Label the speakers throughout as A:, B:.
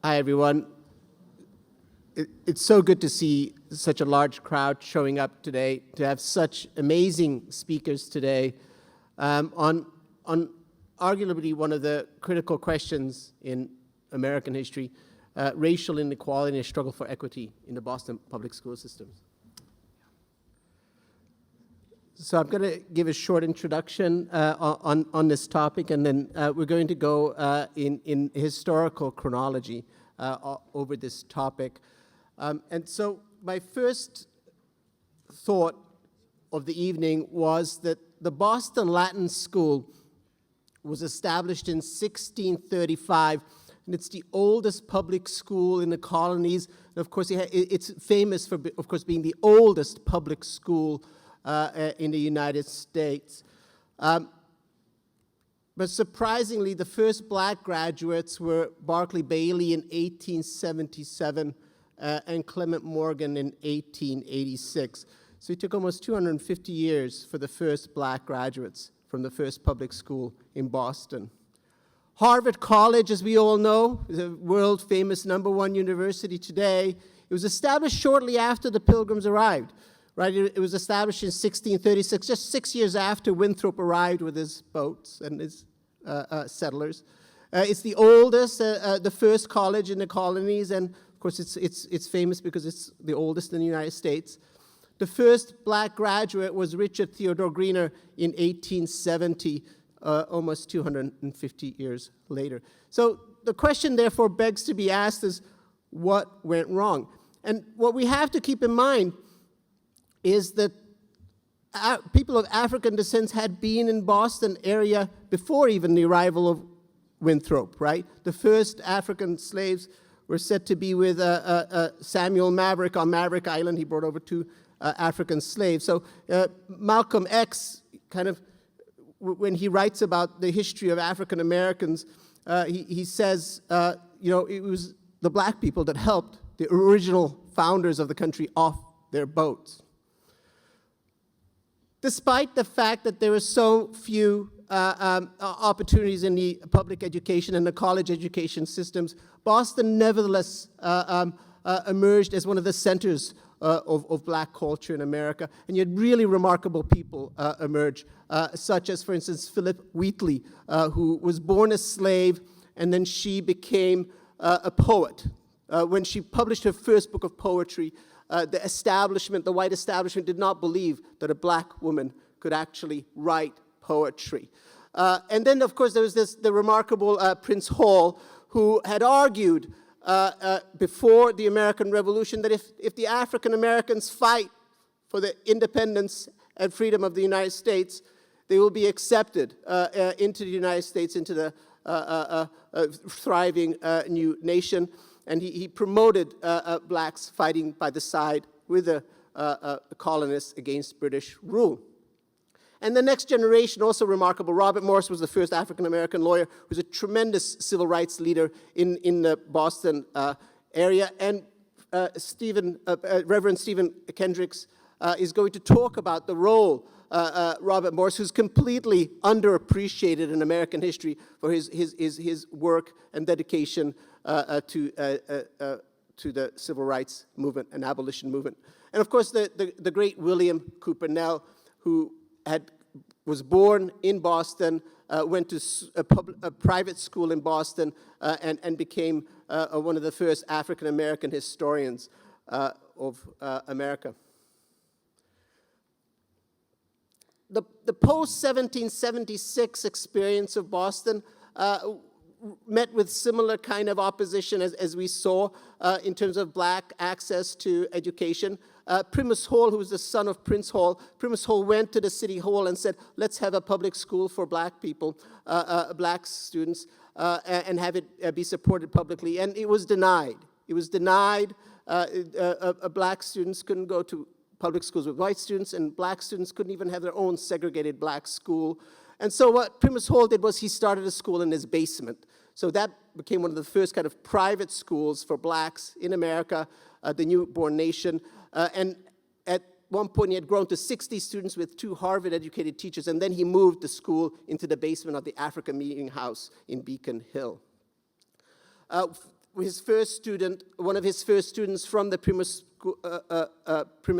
A: Hi, everyone. It's so good to see such a large crowd showing up today, to have such amazing speakers today on arguably one of the critical questions in American history, racial inequality and a struggle for equity in the Boston public school systems. So I'm going to give a short introduction on this topic, and then we're going to go in historical chronology over this topic. And so my first thought of the evening was that the Boston Latin School was established in 1635, and it's the oldest public school in the colonies. And of course, it's famous for, of course, being the oldest public school in the United States. But surprisingly, the first black graduates were Barclay Bailey in 1877 and Clement Morgan in 1886. So it took almost 250 years for the first black graduates from the first public school in Boston. Harvard College, as we all know, is a world-famous #1 university today. It was established shortly after the Pilgrims arrived. Right, it was established in 1636, just 6 years after Winthrop arrived with his boats and his settlers. It's the oldest, the first college in the colonies, and of course it's famous because it's the oldest in the United States. The first black graduate was Richard Theodore Greener in 1870, almost 250 years later. So the question therefore begs to be asked is, what went wrong? And what we have to keep in mind is that people of African descent had been in Boston area before even the arrival of Winthrop, right? The first African slaves were said to be with Samuel Maverick on Maverick Island. He brought over 2 African slaves. So Malcolm X, kind of, when he writes about the history of African Americans, he says, you know, it was the black people that helped the original founders of the country off their boats. Despite the fact that there were so few opportunities in the public education and the college education systems, Boston nevertheless emerged as one of the centers of black culture in America. And you had really remarkable people emerge, such as, for instance, Philip Wheatley, who was born a slave, and then she became a poet. When she published her first book of poetry, the establishment, the white establishment, did not believe that a black woman could actually write poetry. And then, of course, there was the remarkable Prince Hall, who had argued before the American Revolution that if the African Americans fight for the independence and freedom of the United States, they will be accepted into the United States, into the thriving new nation. And he promoted blacks fighting by the side with the colonists against British rule. And the next generation, also remarkable, Robert Morris was the first African-American lawyer who was a tremendous civil rights leader in the Boston area. And Reverend Stephen Kendrick is going to talk about the role Robert Morris, who's completely underappreciated in American history for his work and dedication to the civil rights movement and abolition movement. And of course, the great William Cooper Nell, who was born in Boston, went to a private school in Boston, and became one of the first African-American historians of America. The post-1776 experience of Boston met with similar kind of opposition as we saw in terms of black access to education. Primus Hall, who was the son of Prince Hall, Primus Hall went to the city hall and said, let's have a public school for black people, black students, and have it be supported publicly. And it was denied. It was denied. Black students couldn't go to public schools with white students, and black students couldn't even have their own segregated black school. And so what Primus Hall did was he started a school in his basement. So that became one of the first kind of private schools for blacks in America, the newborn nation. And at one point, he had grown to 60 students with 2 Harvard-educated teachers, and then he moved the school into the basement of the African Meeting House in Beacon Hill. his first student, one of his first students from the Primer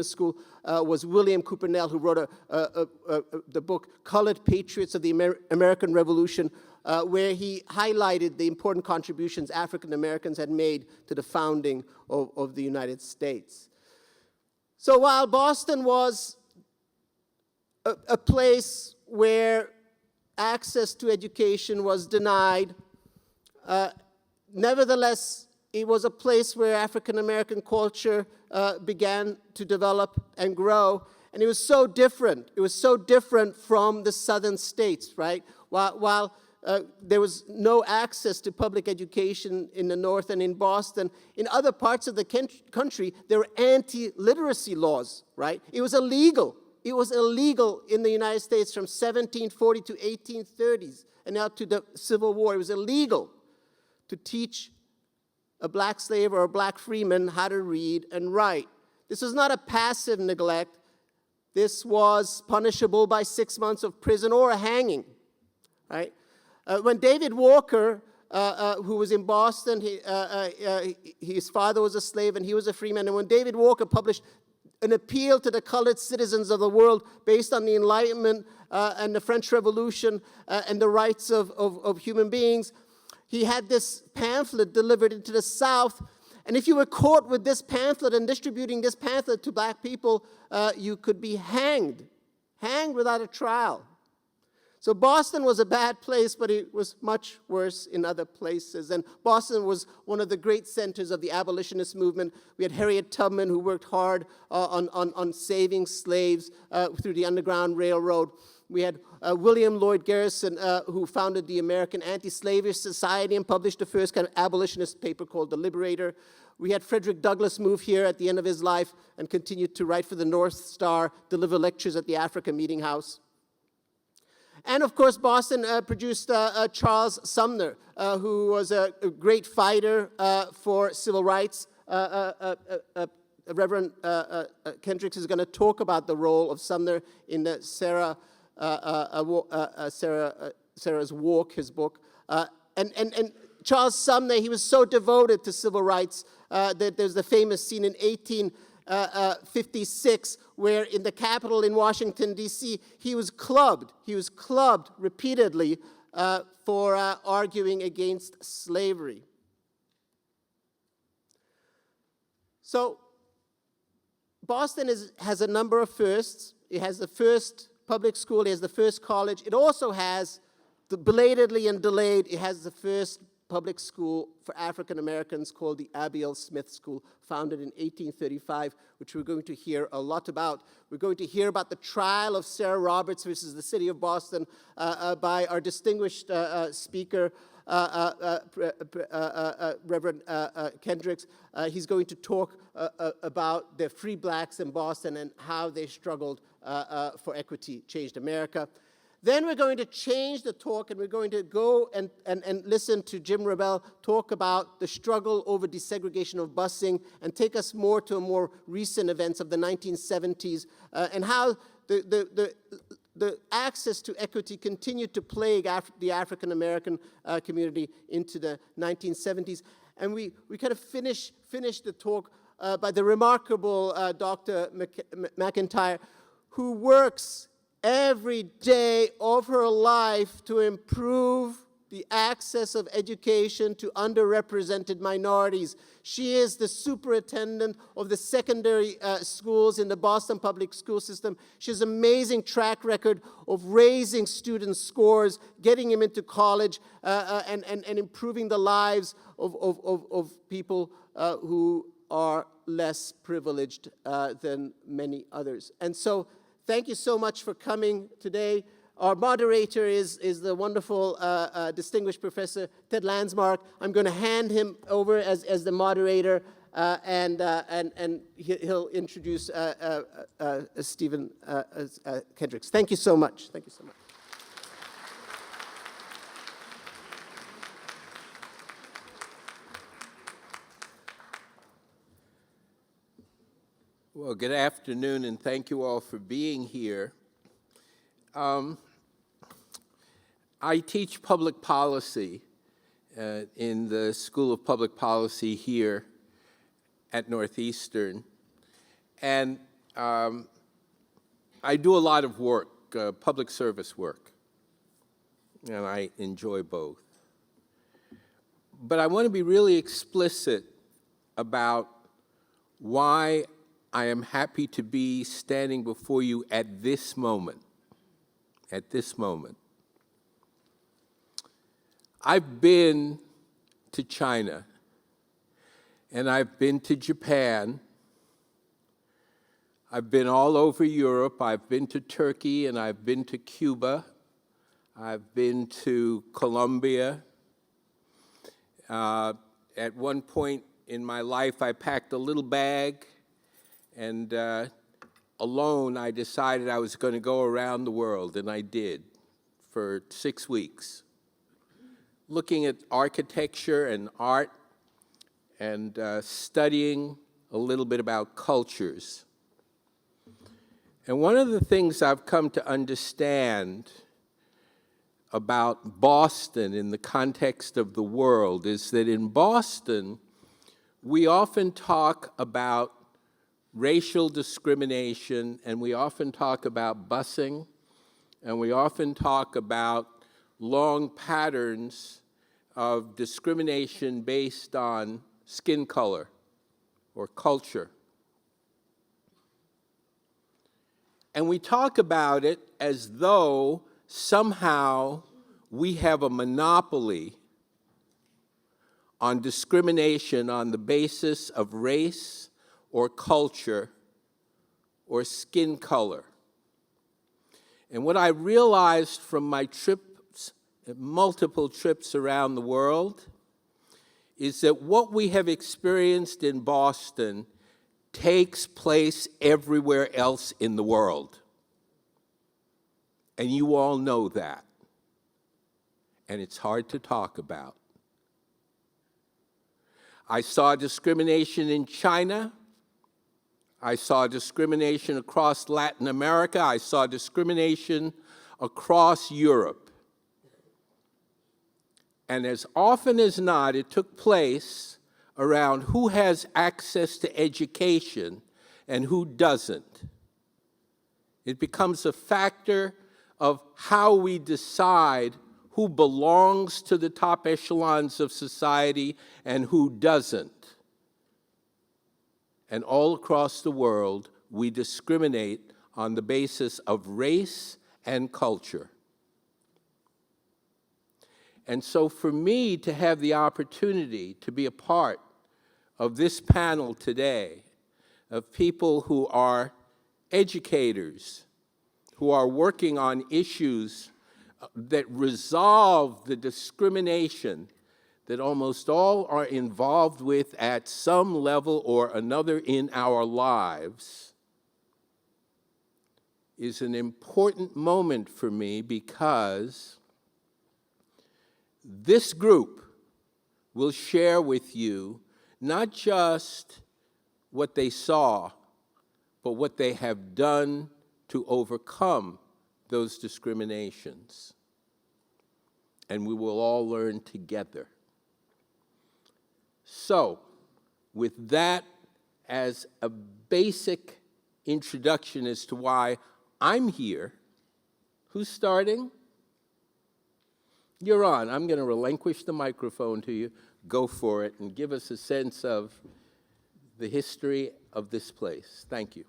A: School was William Coopernell, who wrote the book Colored Patriots of the American Revolution, where he highlighted the important contributions African Americans had made to the founding of the United States. So while Boston was a place where access to education was denied, nevertheless, it was a place where African American culture began to develop and grow, and it was so different. It was so different from the southern states, right? While there was no access to public education in the North and in Boston, in other parts of the country, there were anti-literacy laws, right? It was illegal. It was illegal in the United States from 1740 to 1830s and out to the Civil War. It was illegal to teach a black slave or a black freeman how to read and write. This was not a passive neglect. This was punishable by 6 months of prison or a hanging, right? When David Walker, who was in Boston, his father was a slave and he was a freeman, and when David Walker published an appeal to the colored citizens of the world based on the Enlightenment and the French Revolution and the rights of human beings, he had this pamphlet delivered into the South, and if you were caught with this pamphlet and distributing this pamphlet to black people, you could be hanged without a trial. So Boston was a bad place, but it was much worse in other places. And Boston was one of the great centers of the abolitionist movement. We had Harriet Tubman, who worked hard on saving slaves through the Underground Railroad. We had William Lloyd Garrison, who founded the American Anti-Slavery Society and published the first kind of abolitionist paper called The Liberator. We had Frederick Douglass move here at the end of his life and continued to write for the North Star, deliver lectures at the Africa Meeting House. And of course, Boston produced Charles Sumner, who was a great fighter for civil rights. Reverend Kendrick is going to talk about the role of Sumner in the Sarah's Walk, his book. And Charles Sumner, he was so devoted to civil rights that there's the famous scene in 1856 where in the Capitol in Washington, D.C., he was clubbed. He was clubbed repeatedly for arguing against slavery. So Boston has a number of firsts. It has the first public school. It has the first college. It also has, belatedly and delayed, it has the first public school for African Americans called the Abiel Smith School, founded in 1835, which we're going to hear a lot about. We're going to hear about the trial of Sarah Roberts versus the city of Boston by our distinguished speaker, Reverend Kendrick. He's going to talk about the free blacks in Boston and how they struggled for equity, changed America. Then we're going to change the talk and we're going to go and listen to Jim Vrabel talk about the struggle over desegregation of busing and take us more to more recent events of the 1970s and how the access to equity continued to plague the African American community into the 1970s. And we kind of finish the talk by the remarkable Dr. McIntyre, who works every day of her life to improve the access of education to underrepresented minorities. She is the superintendent of the secondary schools in the Boston public school system. She has an amazing track record of raising students' scores, getting them into college, and improving the lives of people who are less privileged than many others. And so, thank you so much for coming today. Our moderator is the wonderful, distinguished Professor Ted Landsmark. I'm going to hand him over as the moderator, and he'll introduce Stephen Kendrick. Thank you so much. Thank you so much.
B: Well, good afternoon, and thank you all for being here. I teach public policy, in the School of Public Policy here at Northeastern. And I do a lot of work, public service work, and I enjoy both. But I want to be really explicit about why I am happy to be standing before you at this moment. At this moment. I've been to China, and I've been to Japan. I've been all over Europe. I've been to Turkey, and I've been to Cuba. I've been to Colombia. At one point in my life, I packed a little bag, and alone, I decided I was going to go around the world, and I did for 6 weeks, looking at architecture and art and studying a little bit about cultures. And one of the things I've come to understand about Boston in the context of the world is that in Boston, we often talk about racial discrimination, and we often talk about busing, and we often talk about long patterns of discrimination based on skin color or culture. And we talk about it as though somehow we have a monopoly on discrimination on the basis of race or culture or skin color. And what I realized from my trips, multiple trips around the world, is that what we have experienced in Boston takes place everywhere else in the world. And you all know that. And it's hard to talk about. I saw discrimination in China. I saw discrimination across Latin America. I saw discrimination across Europe. And as often as not, it took place around who has access to education and who doesn't. It becomes a factor of how we decide who belongs to the top echelons of society and who doesn't. And all across the world, we discriminate on the basis of race and culture. And so for me to have the opportunity to be a part of this panel today, of people who are educators, who are working on issues that resolve the discrimination that almost all are involved with at some level or another in our lives, is an important moment for me, because this group will share with you not just what they saw, but what they have done to overcome those discriminations. And we will all learn together. So, with that as a basic introduction as to why I'm here, who's starting? You're on. I'm going to relinquish the microphone to you. Go for it and give us a sense of the history of this place. Thank you.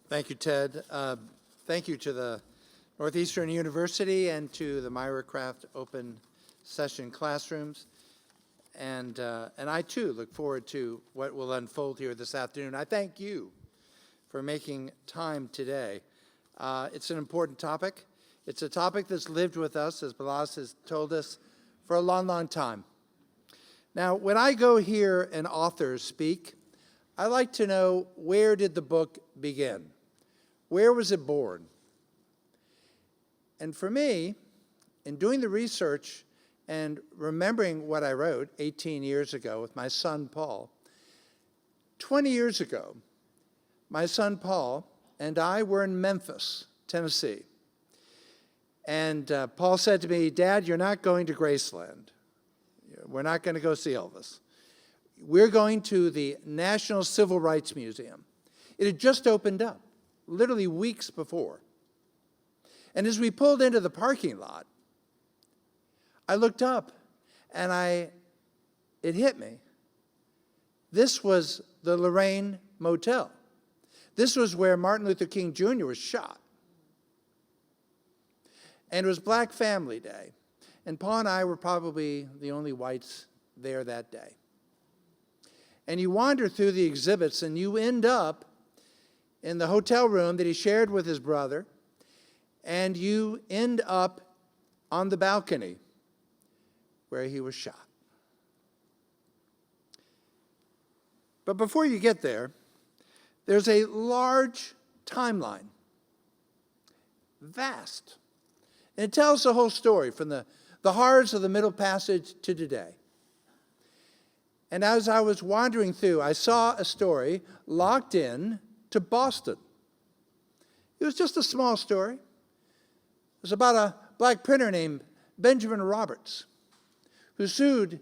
C: Thank you, Ted. Thank you, Ted. Thank you to the Northeastern University and to the Myra Kraft Open Session Classrooms. And I, too, look forward to what will unfold here this afternoon. I thank you for making time today. It's an important topic. It's a topic that's lived with us, as Balas has told us, for a long, long time. Now, when I go hear an author speak, I like to know, where did the book begin? Where was it born? And for me, in doing the research and remembering what I wrote 18 years ago with my son, Paul, 20 years ago, my son, Paul, and I were in Memphis, Tennessee. And Paul said to me, "Dad, you're not going to Graceland. We're not going to go see Elvis. We're going to the National Civil Rights Museum." It had just opened up, literally weeks before. And as we pulled into the parking lot, I looked up and it hit me. This was the Lorraine Motel. This was where Martin Luther King Jr. was shot. And it was Black Family Day. And Paul and I were probably the only whites there that day. And you wander through the exhibits and you end up in the hotel room that he shared with his brother, and you end up on the balcony where he was shot. But before you get there, there's a large timeline, vast. And it tells the whole story from the horrors of the Middle Passage to today. And as I was wandering through, I saw a story locked in to Boston. It was just a small story. It was about a black printer named Benjamin Roberts, who sued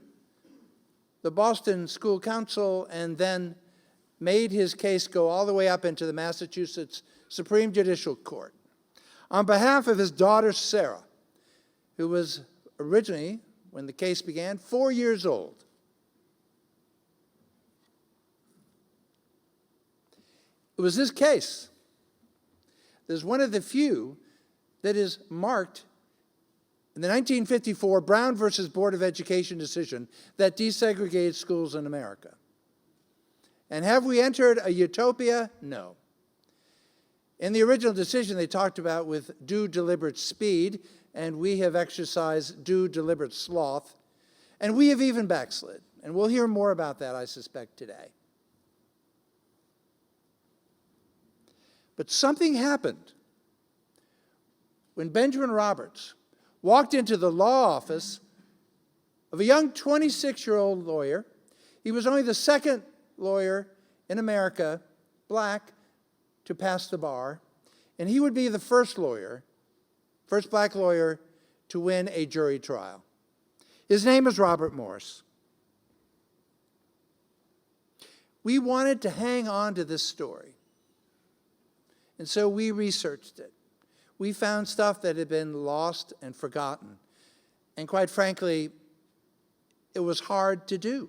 C: the Boston School Council and then made his case go all the way up into the Massachusetts Supreme Judicial Court on behalf of his daughter, Sarah, who was originally, when the case began, 4 years old. It was this case that is one of the few that is marked in the 1954 Brown versus Board of Education decision that desegregated schools in America. And have we entered a utopia? No. In the original decision, they talked about with due deliberate speed, and we have exercised due deliberate sloth, and we have even backslid. And we'll hear more about that, I suspect, today. But something happened when Benjamin Roberts walked into the law office of a young 26-year-old lawyer. He was only the second lawyer in America, black, to pass the bar, and he would be the first black lawyer to win a jury trial. His name is Robert Morris. We wanted to hang on to this story, and so we researched it. We found stuff that had been lost and forgotten, and quite frankly, it was hard to do.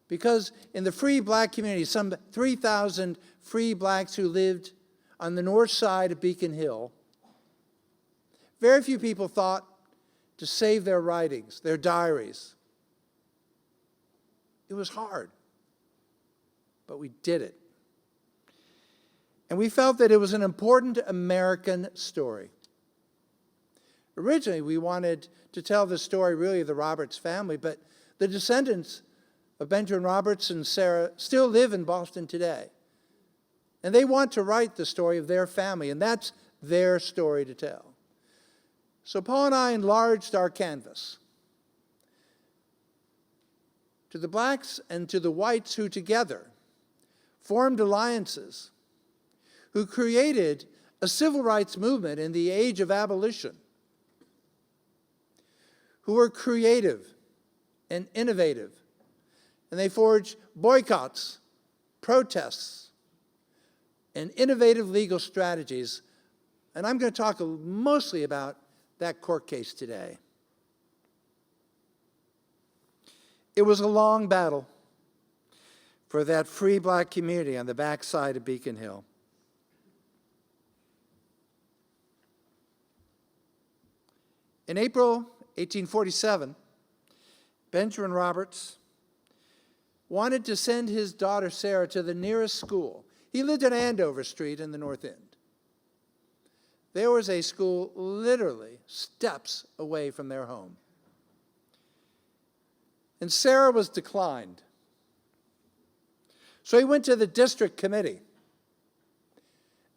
C: Because in the free black community, some 3,000 free blacks who lived on the north side of Beacon Hill, very few people thought to save their writings, their diaries. It was hard, but we did it. And we felt that it was an important American story. Originally, we wanted to tell the story really of the Roberts family, but the descendants of Benjamin Roberts and Sarah still live in Boston today. And they want to write the story of their family, and that's their story to tell. So Paul and I enlarged our canvas to the blacks and to the whites who together formed alliances, who created a civil rights movement in the age of abolition, who were creative and innovative, and they forged boycotts, protests, and innovative legal strategies. And I'm going to talk mostly about that court case today. It was a long battle for that free black community on the backside of Beacon Hill. In April 1847, Benjamin Roberts wanted to send his daughter Sarah to the nearest school. He lived in Andover Street in the North End. There was a school literally steps away from their home. And Sarah was declined. So he went to the district committee,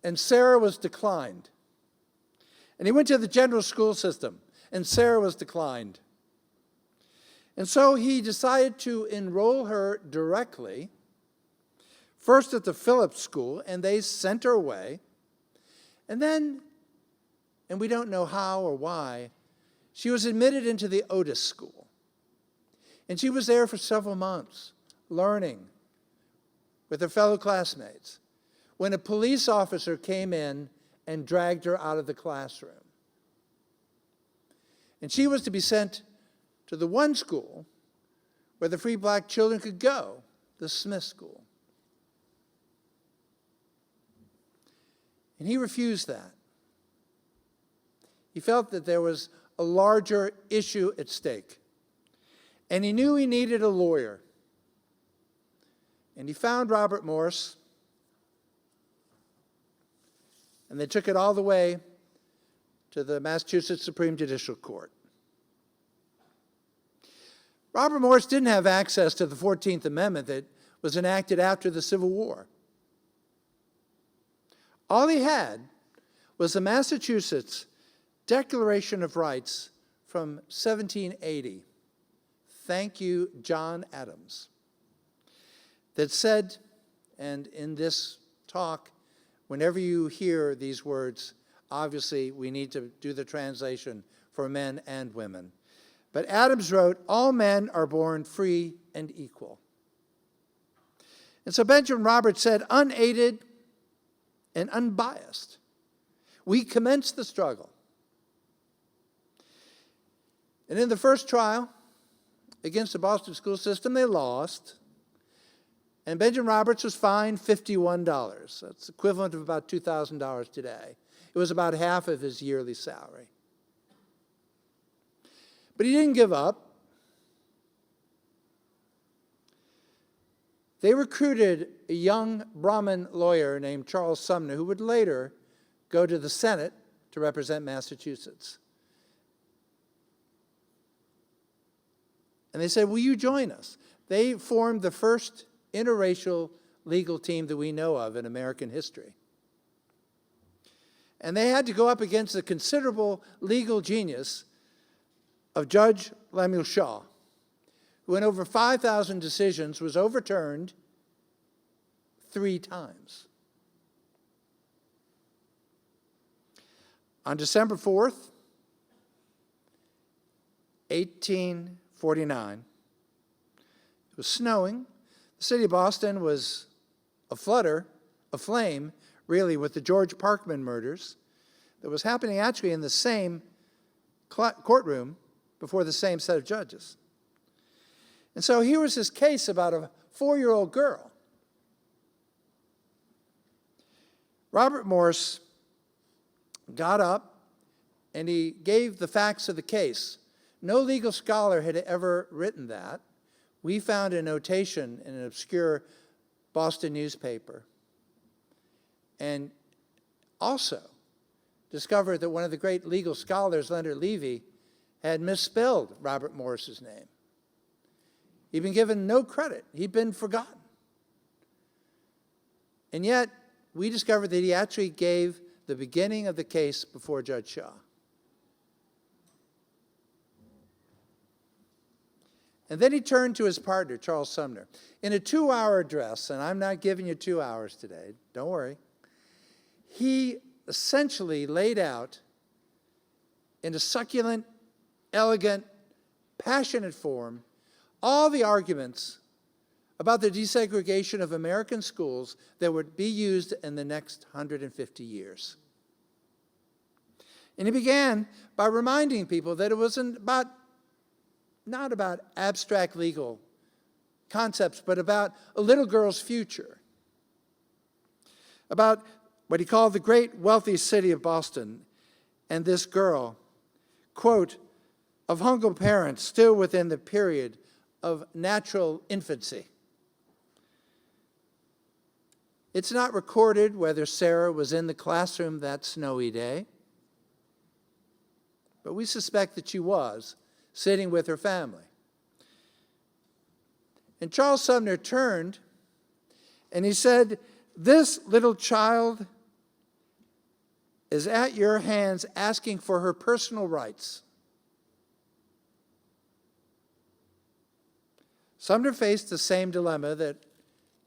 C: and Sarah was declined. And he went to the general school system, and Sarah was declined. And so he decided to enroll her directly first at the Phillips School, and they sent her away. And then, and we don't know how or why, she was admitted into the Otis School. And she was there for several months, learning with her fellow classmates, when a police officer came in and dragged her out of the classroom. And she was to be sent to the one school where the free black children could go, the Smith School. And he refused that. He felt that there was a larger issue at stake. And he knew he needed a lawyer. And he found Robert Morse, and they took it all the way to the Massachusetts Supreme Judicial Court. Robert Morse didn't have access to the 14th Amendment that was enacted after the Civil War. All he had was the Massachusetts Declaration of Rights from 1780. Thank you, John Adams. That said, and in this talk, whenever you hear these words, obviously we need to do the translation for men and women. But Adams wrote, all men are born free and equal. And so Benjamin Roberts said, unaided and unbiased, we commenced the struggle. And in the first trial against the Boston school system, they lost. And Benjamin Roberts was fined $51. That's equivalent of about $2,000 today. It was about half of his yearly salary. But he didn't give up. They recruited a young Brahmin lawyer named Charles Sumner, who would later go to the Senate to represent Massachusetts. And they said, will you join us? They formed the first interracial legal team that we know of in American history. And they had to go up against the considerable legal genius of Judge Lemuel Shaw, who in over 5,000 decisions was overturned 3 times. On December 4th, 1849, it was snowing. The city of Boston was aflame, really, with the George Parkman murders that was happening actually in the same courtroom before the same set of judges. And so here was this case about a 4-year-old girl. Robert Morse got up and he gave the facts of the case. No legal scholar had ever written that. We found a notation in an obscure Boston newspaper, and also discovered that one of the great legal scholars, Leonard Levy, had misspelled Robert Morse's name. He'd been given no credit. He'd been forgotten. And yet, we discovered that he actually gave the beginning of the case before Judge Shaw. And then he turned to his partner, Charles Sumner. In a 2-hour address, and I'm not giving you 2 hours today, don't worry, he essentially laid out in a succulent, elegant, passionate form all the arguments about the desegregation of American schools that would be used in the next 150 years. And he began by reminding people that it wasn't about not about abstract legal concepts, but about a little girl's future, about what he called the great wealthy city of Boston, and this girl, quote, of humble parents still within the period of natural infancy. It's not recorded whether Sarah was in the classroom that snowy day, but we suspect that she was, sitting with her family. And Charles Sumner turned and he said, this little child is at your hands asking for her personal rights. Sumner faced the same dilemma that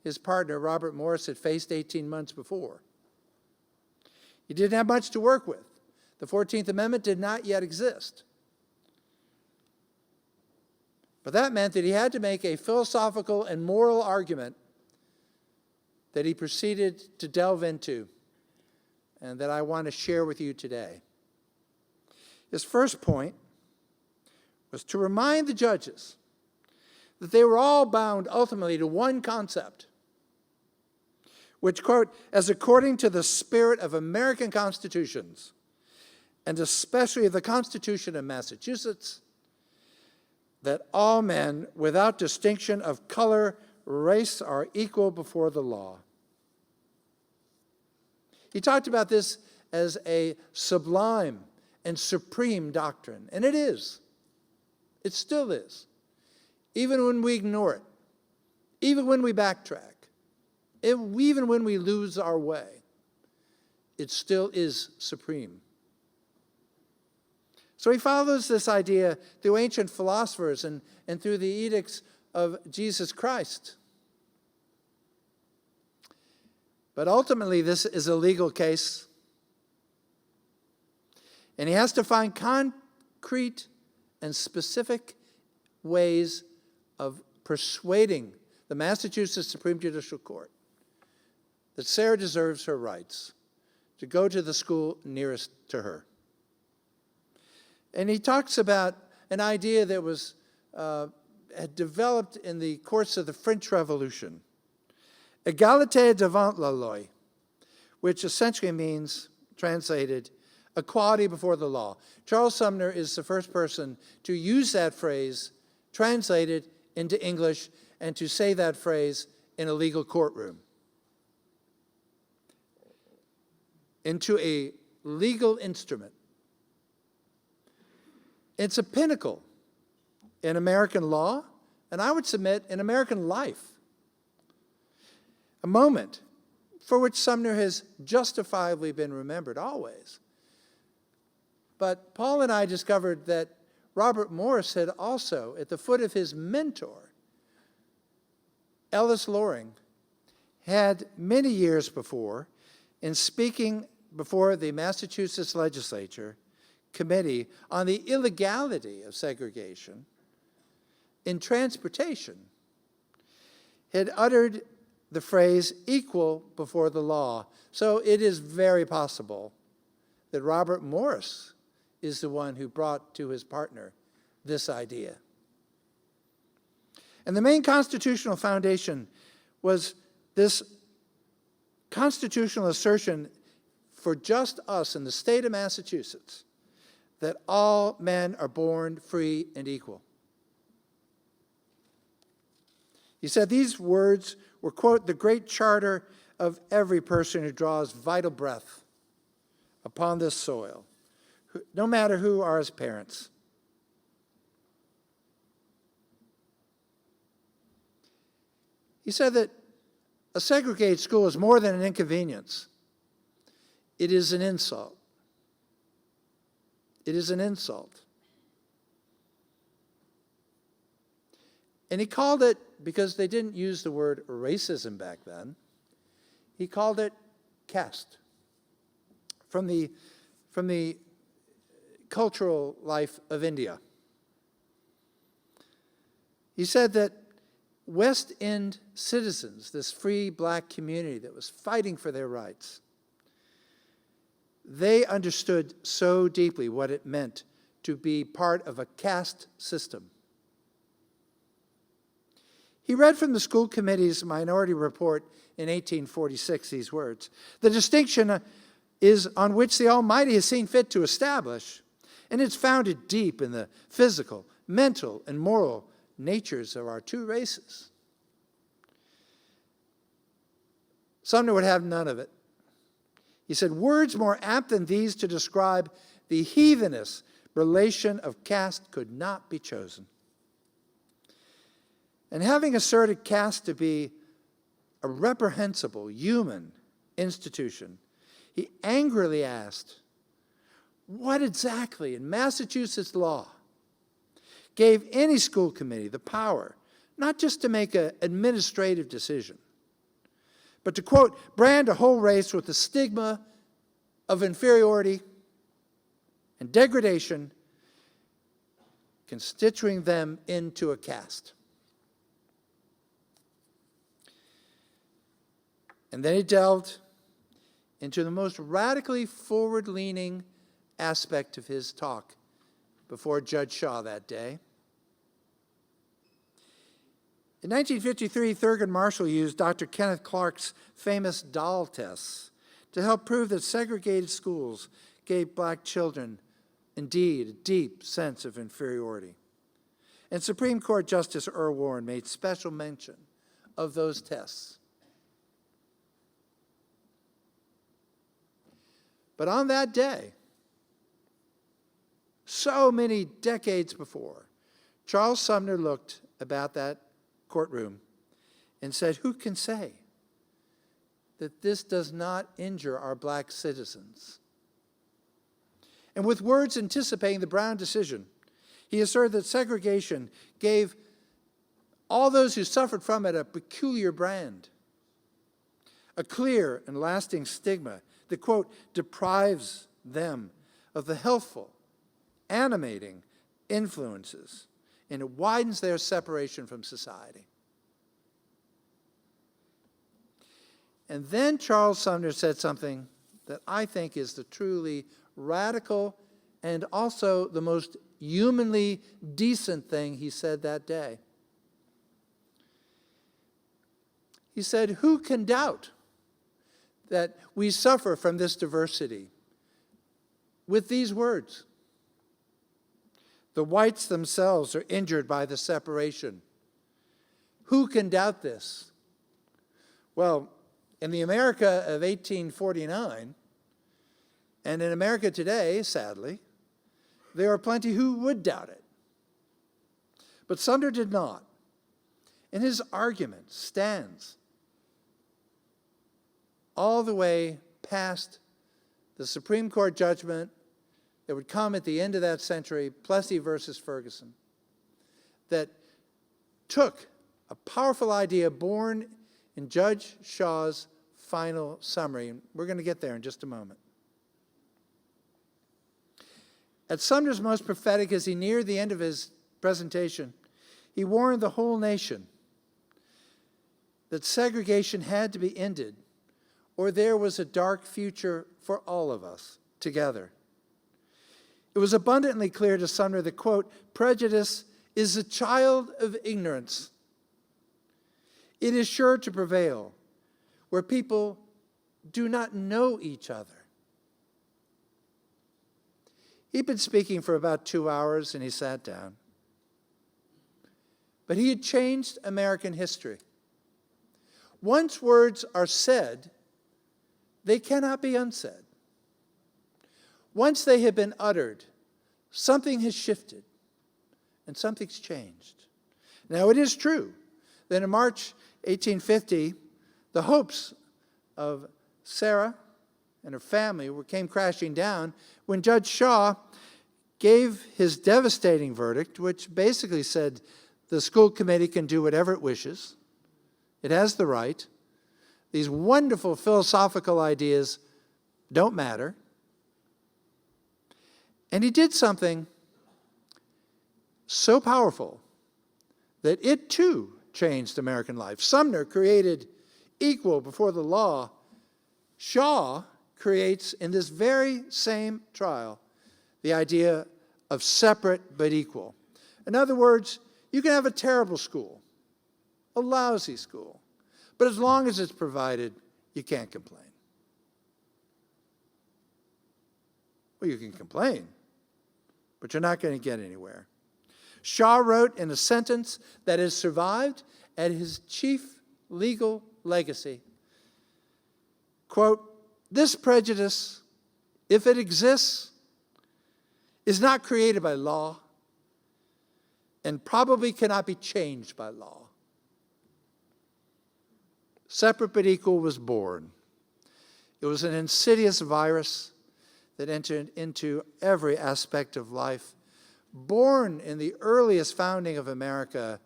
C: his partner, Robert Morris, had faced 18 months before. He didn't have much to work with. The 14th Amendment did not yet exist. But that meant that he had to make a philosophical and moral argument that he proceeded to delve into and that I want to share with you today. His first point was to remind the judges that they were all bound ultimately to one concept, which, quote, as according to the spirit of American constitutions, and especially the Constitution of Massachusetts, that all men, without distinction of color, race, are equal before the law. He talked about this as a sublime and supreme doctrine, and it is. It still is. Even when we ignore it, even when we backtrack, even when we lose our way, it still is supreme. So he follows this idea through ancient philosophers and through the edicts of Jesus Christ. But ultimately, this is a legal case. And he has to find concrete and specific ways of persuading the Massachusetts Supreme Judicial Court that Sarah deserves her rights to go to the school nearest to her. And he talks about an idea that was had developed in the course of the French Revolution, égalité devant la loi, which essentially means, translated, equality before the law. Charles Sumner is the first person to use that phrase, translated into English, and to say that phrase in a legal courtroom. Into a legal instrument. It's a pinnacle in American law, and I would submit in American life. A moment for which Sumner has justifiably been remembered always. But Paul and I discovered that Robert Morris had also, at the foot of his mentor, Ellis Loring, had many years before, in speaking before the Massachusetts legislature committee on the illegality of segregation in transportation, had uttered the phrase equal before the law. So it is very possible that Robert Morris is the one who brought to his partner this idea. And the main constitutional foundation was this constitutional assertion for just us in the state of Massachusetts that all men are born free and equal. He said these words were, quote, the great charter of every person who draws vital breath upon this soil, no matter who are his parents. He said that a segregated school is more than an inconvenience. It is an insult. It is an insult. And he called it, because they didn't use the word racism back then, he called it caste. From the cultural life of India. He said that West End citizens, this free black community that was fighting for their rights, they understood so deeply what it meant to be part of a caste system. He read from the school committee's minority report in 1846 these words: the distinction is on which the Almighty has seen fit to establish, and it's founded deep in the physical, mental, and moral natures of our two races. Sumner would have none of it. He said, words more apt than these to describe the heathenish relation of caste could not be chosen. And having asserted caste to be a reprehensible human institution, he angrily asked, what exactly in Massachusetts law gave any school committee the power not just to make an administrative decision, but to, quote, brand a whole race with the stigma of inferiority and degradation, constituting them into a caste. And then he delved into the most radically forward-leaning aspect of his talk before Judge Shaw that day. In 1953, Thurgood Marshall used Dr. Kenneth Clark's famous doll tests to help prove that segregated schools gave black children, indeed, a deep sense of inferiority. And Supreme Court Justice Earl Warren made special mention of those tests. But on that day, so many decades before, Charles Sumner looked about that courtroom and said, who can say that this does not injure our black citizens? And with words anticipating the Brown decision, he asserted that segregation gave all those who suffered from it a peculiar brand, a clear and lasting stigma that, quote, deprives them of the healthful, animating influences, and it widens their separation from society. And then Charles Sumner said something that I think is the truly radical and also the most humanly decent thing he said that day. He said, who can doubt that we suffer from this diversity? With these words, the whites themselves are injured by the separation. Who can doubt this? Well, in the America of 1849, and in America today, sadly, there are plenty who would doubt it. But Sumner did not. And his argument stands all the way past the Supreme Court judgment that would come at the end of that century, Plessy versus Ferguson, that took a powerful idea born in Judge Shaw's final summary. And we're going to get there in just a moment. At Sumner's most prophetic, as he neared the end of his presentation, he warned the whole nation that segregation had to be ended, or there was a dark future for all of us together. It was abundantly clear to Sumner that, quote, prejudice is a child of ignorance. It is sure to prevail where people do not know each other. He'd been speaking for about 2 hours and he sat down. But he had changed American history. Once words are said, they cannot be unsaid. Once they have been uttered, something has shifted and something's changed. Now, it is true that in March 1850, the hopes of Sarah and her family came crashing down when Judge Shaw gave his devastating verdict, which basically said the school committee can do whatever it wishes. It has the right. These wonderful philosophical ideas don't matter. And he did something so powerful that it too changed American life. Sumner created equal before the law. Shaw creates in this very same trial the idea of separate but equal. In other words, you can have a terrible school, a lousy school, but as long as it's provided, you can't complain. Well, you can complain, but you're not going to get anywhere. Shaw wrote in a sentence that has survived at his chief legal legacy, quote, this prejudice, if it exists, is not created by law and probably cannot be changed by law. Separate but equal was born. It was an insidious virus that entered into every aspect of life, born in the earliest founding of America,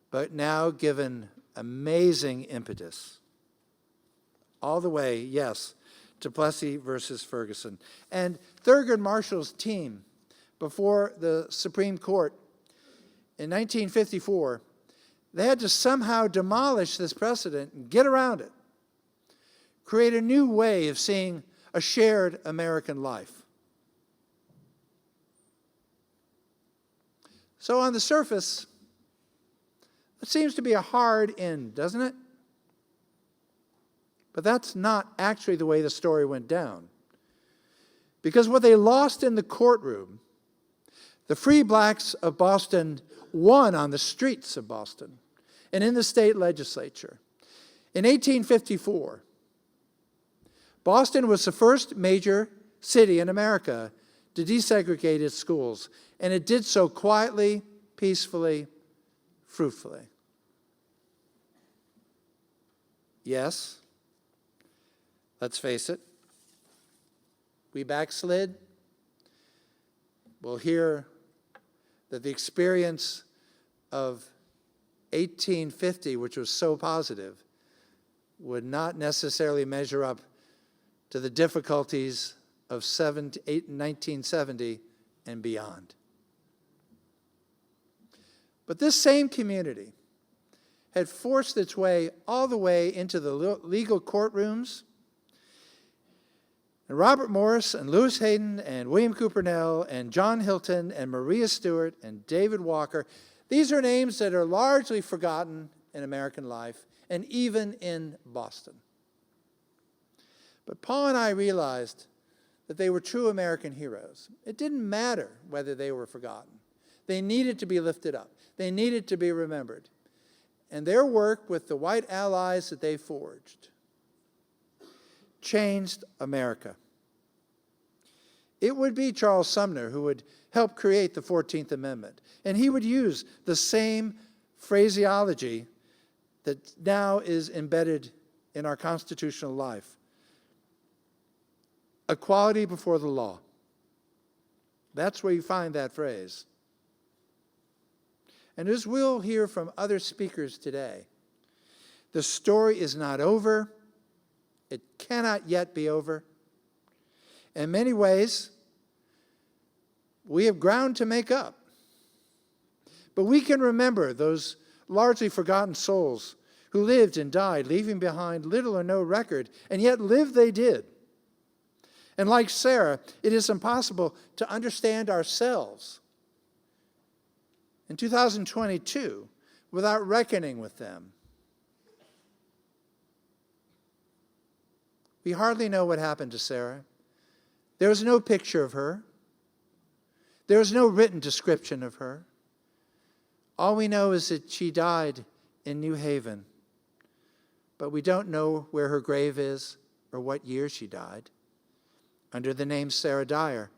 C: but now given amazing impetus. all the way, yes, to Plessy versus Ferguson. And Thurgood Marshall's team before the Supreme Court in 1954, they had to somehow demolish this precedent and get around it, create a new way of seeing a shared American life. So on the surface, it seems to be a hard end, doesn't it? But that's not actually the way the story went down. Because what they lost in the courtroom, the free blacks of Boston won on the streets of Boston and in the state legislature. In 1854, Boston was the first major city in America to desegregate its schools, and it did so quietly, peacefully, fruitfully. Yes, let's face it, we backslid. We'll hear that the experience of 1850, which was so positive, would not necessarily measure up to the difficulties of 1970 and beyond. But this same community had forced its way all the way into the legal courtrooms. And Robert Morris and Lewis Hayden and William Coopernell and John Hilton and Maria Stewart and David Walker, these are names that are largely forgotten in American life and even in Boston. But Paul and I realized that they were true American heroes. It didn't matter whether they were forgotten. They needed to be lifted up. They needed to be remembered. And their work with the white allies that they forged changed America. It would be Charles Sumner who would help create the 14th Amendment. And he would use the same phraseology that now is embedded in our constitutional life. Equality before the law. That's where you find that phrase. And as we'll hear from other speakers today, the story is not over. It cannot yet be over. In many ways, we have ground to make up. But we can remember those largely forgotten souls who lived and died, leaving behind little or no record, and yet live they did. And like Sarah, it is impossible to understand ourselves in 2022 without reckoning with them. We hardly know what happened to Sarah. There is no picture of her. There is no written description of her. All we know is that she died in New Haven, but we don't know where her grave is or what year she died, under the name Sarah Dyer.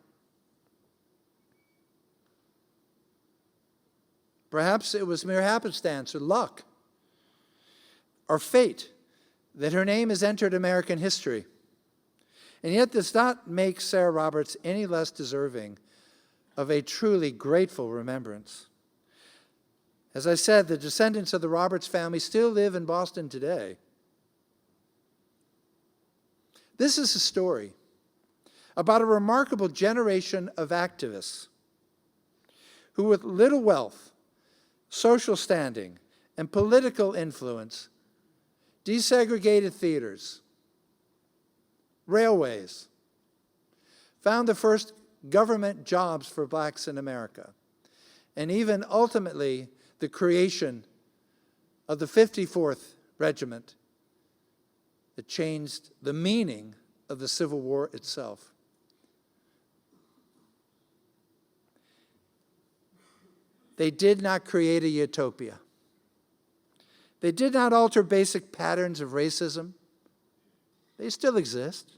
C: Perhaps it was mere happenstance or luck or fate that her name has entered American history. And yet does not make Sarah Roberts any less deserving of a truly grateful remembrance. As I said, the descendants of the Roberts family still live in Boston today. This is a story about a remarkable generation of activists who, with little wealth, social standing, and political influence, desegregated theaters, railways, found the first government jobs for blacks in America, and even ultimately the creation of the 54th Regiment that changed the meaning of the Civil War itself. They did not create a utopia. They did not alter basic patterns of racism. They still exist.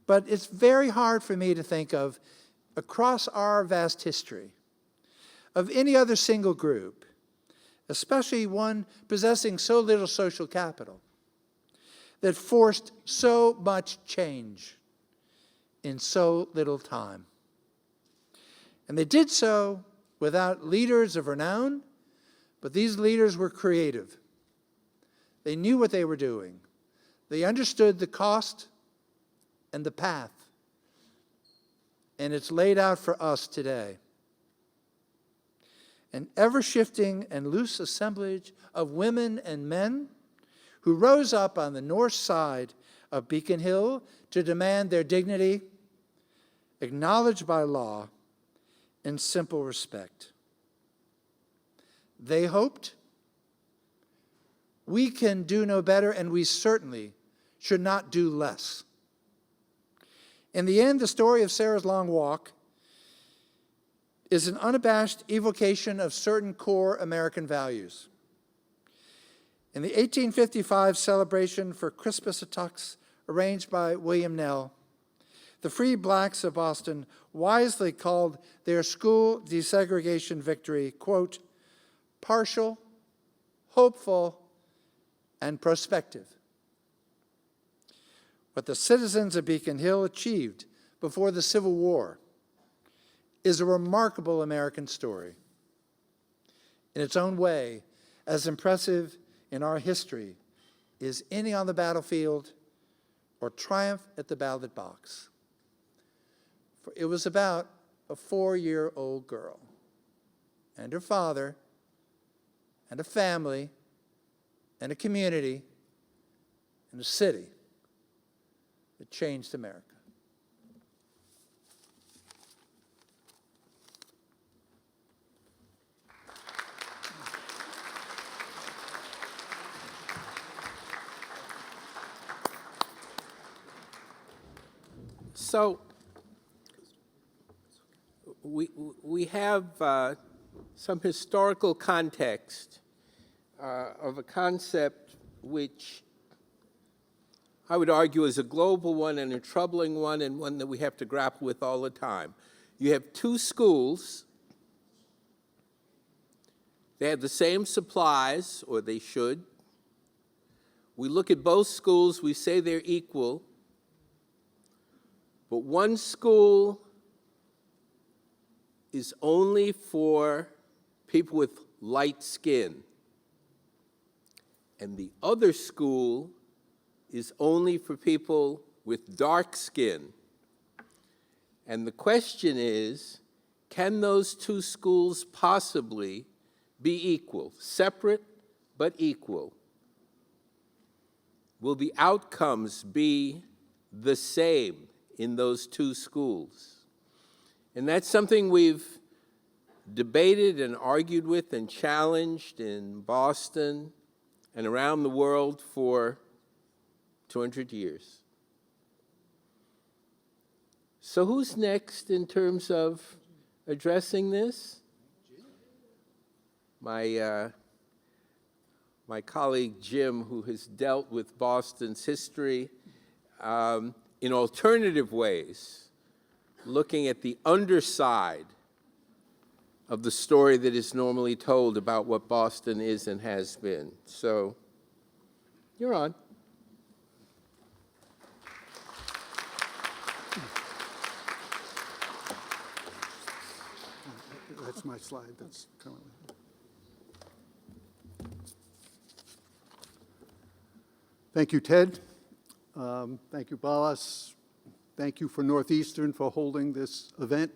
C: But it's very hard for me to think of, across our vast history, of any other single group, especially one possessing so little social capital, that forced so much change in so little time. And they did so without leaders of renown, but these leaders were creative. They knew what they were doing. They understood the cost and the path, and it's laid out for us today. An ever-shifting and loose assemblage of women and men who rose up on the north side of Beacon Hill to demand their dignity, acknowledged by law, in simple respect. They hoped. We can do no better, and we certainly should not do less. In the end, the story of Sarah's long walk is an unabashed evocation of certain core American values. In the 1855 celebration for Crispus-Attucks, arranged by William Nell, the free blacks of Boston wisely called their school desegregation victory, quote, partial, hopeful, and prospective. What the citizens of Beacon Hill achieved before the Civil War is a remarkable American story. In its own way, as impressive in our history is any on the battlefield or triumph at the ballot box. For it was about a 4-year-old girl and her father and a family and a community and a city that changed America.
B: So we have some historical context of a concept which I would argue is a global one and a troubling one and one that we have to grapple with all the time. You have two schools. They have the same supplies, or they should. We look at both schools, we say they're equal. But one school is only for people with light skin, and the other school is only for people with dark skin. And the question is, can those two schools possibly be equal, separate but equal? Will the outcomes be the same in those two schools? And that's something we've debated and argued with and challenged in Boston and around the world for 200 years. So who's next in terms of addressing this? My colleague Jim, who has dealt with Boston's history in alternative ways, looking at the underside of the story that is normally told about what Boston is and has been. So, you're on.
D: That's my slide. That's currently. Thank you, Ted. Thank you, Balas. Thank you for Northeastern for holding this event.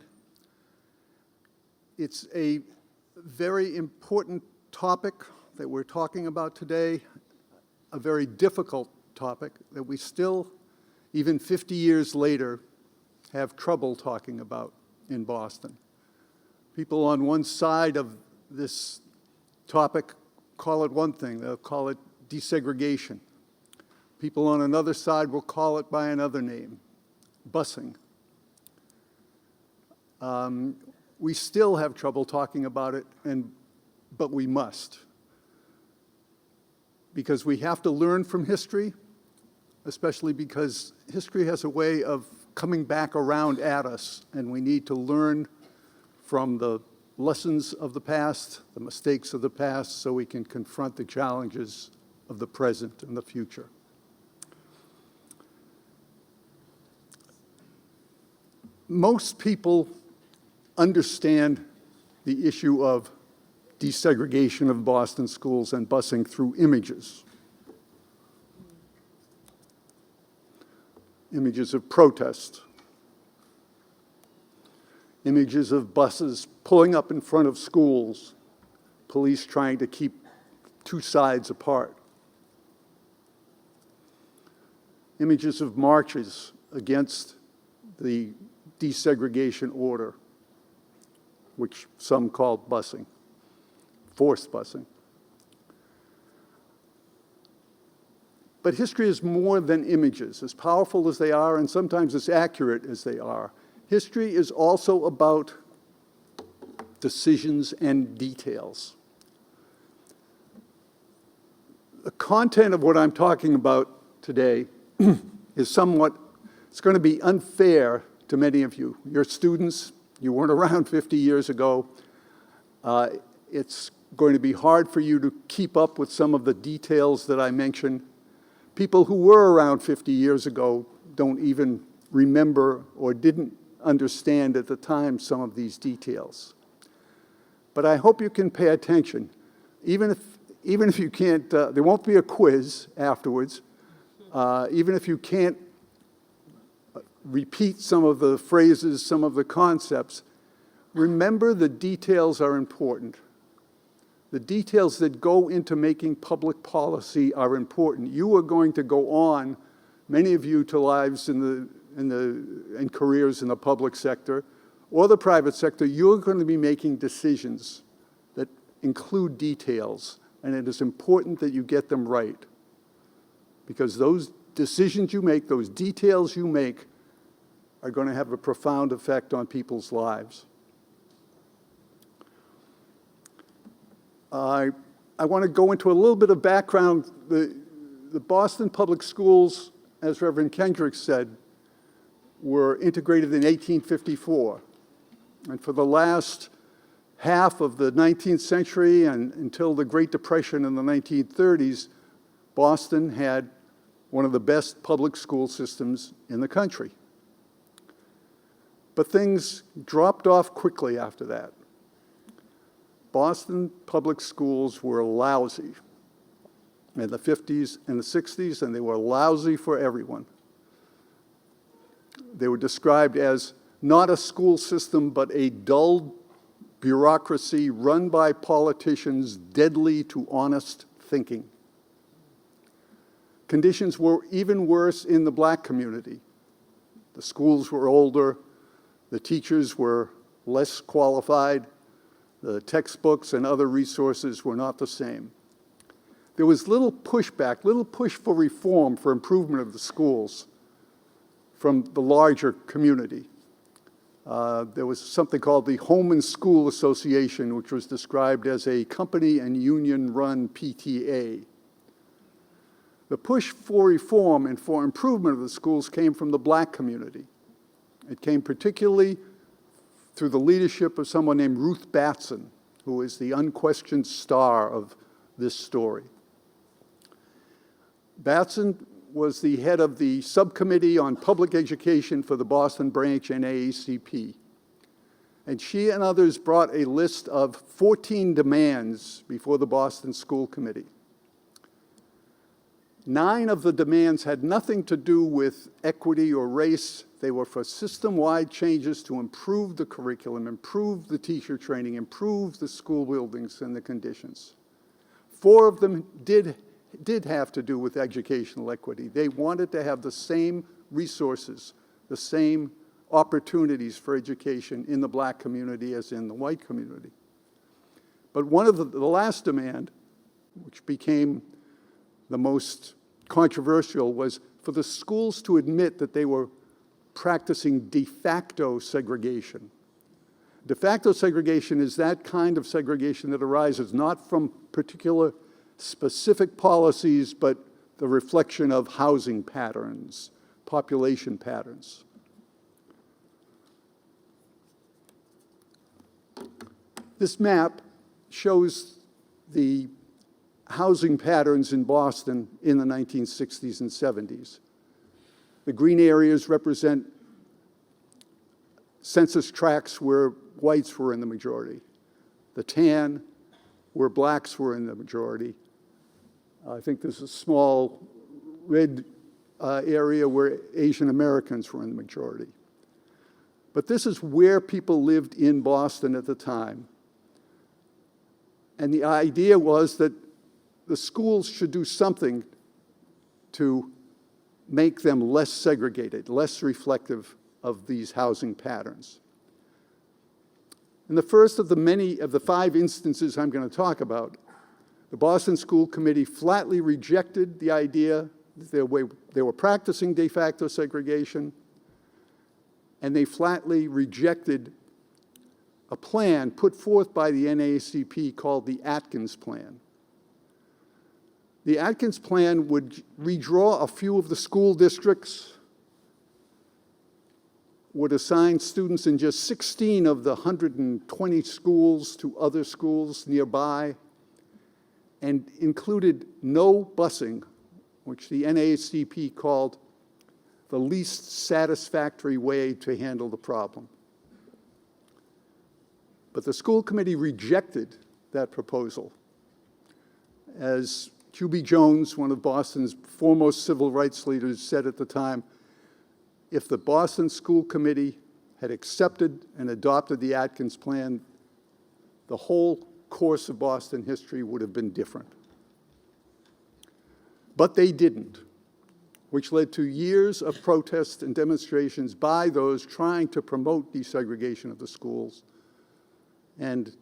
D: It's a very important topic that we're talking about today, a very difficult topic that we still, even 50 years later, have trouble talking about in Boston. People on one side of this topic call it one thing. They'll call it desegregation. People on another side will call it by another name, busing. We still have trouble talking about it, but we must. Because we have to learn from history, especially because history has a way of coming back around at us, and we need to learn from the lessons of the past, the mistakes of the past, so we can confront the challenges of the present and the future. Most people understand the issue of desegregation of Boston schools and busing through images. images of protest, images of buses pulling up in front of schools, police trying to keep two sides apart, images of marches against the desegregation order, which some called busing, forced busing. But history is more than images, as powerful as they are and sometimes as accurate as they are. History is also about decisions and details. The content of what I'm talking about today is somewhat, it's going to be unfair to many of you. You're students, you weren't around 50 years ago. It's going to be hard for you to keep up with some of the details that I mentioned. People who were around 50 years ago don't even remember or didn't understand at the time some of these details. But I hope you can pay attention. Even if you can't, there won't be a quiz afterwards. Even if you can't repeat some of the phrases, some of the concepts, remember the details are important. The details that go into making public policy are important. You are going to go on, many of you, to lives and careers in the public sector or the private sector. You're going to be making decisions that include details, and it is important that you get them right, because those decisions you make, those details you make, are going to have a profound effect on people's lives. I want to go into a little bit of background. The Boston Public Schools, as Reverend Kendrick said, were integrated in 1854. And for the last half of the 19th century and until the Great Depression in the 1930s, Boston had one of the best public school systems in the country. But things dropped off quickly after that. Boston public schools were lousy in the 50s and the 60s, and they were lousy for everyone. They were described as not a school system, but a dull bureaucracy run by politicians, deadly to honest thinking. Conditions were even worse in the black community. The schools were older, the teachers were less qualified, the textbooks and other resources were not the same. There was little pushback, little push for reform, for improvement of the schools from the larger community. There was something called the Home and School Association, which was described as a company and union-run PTA. The push for reform and for improvement of the schools came from the black community. It came particularly through the leadership of someone named Ruth Batson, who is the unquestioned star of this story. Batson was the head of the subcommittee on public education for the Boston branch NAACP. And she and others brought a list of 14 demands before the Boston School Committee. 9 of the demands had nothing to do with equity or race. They were for system-wide changes to improve the curriculum, improve the teacher training, improve the school buildings and the conditions. 4 of them did have to do with educational equity. They wanted to have the same resources, the same opportunities for education in the black community as in the white community. But one of the last demand, which became the most controversial, was for the schools to admit that they were practicing de facto segregation. De facto segregation is that kind of segregation that arises not from particular specific policies, but the reflection of housing patterns, population patterns. This map shows the housing patterns in Boston in the 1960s and 70s. The green areas represent census tracts where whites were in the majority. The tan, where blacks were in the majority. I think there's a small red area where Asian Americans were in the majority. But this is where people lived in Boston at the time. And the idea was that the schools should do something to make them less segregated, less reflective of these housing patterns. In the first of the 5 instances I'm going to talk about, the Boston School Committee flatly rejected the idea that they were practicing de facto segregation, and they flatly rejected a plan put forth by the NAACP called the Atkins Plan. The Atkins Plan would redraw a few of the school districts, would assign students in just 16 of the 120 schools to other schools nearby, and included no busing, which the NAACP called the least satisfactory way to handle the problem. But the school committee rejected that proposal. As Q.B. Jones, one of Boston's foremost civil rights leaders, said at the time, if the Boston School Committee had accepted and adopted the Atkins Plan, the whole course of Boston history would have been different. But they didn't, which led to years of protests and demonstrations by those trying to promote desegregation of the schools, and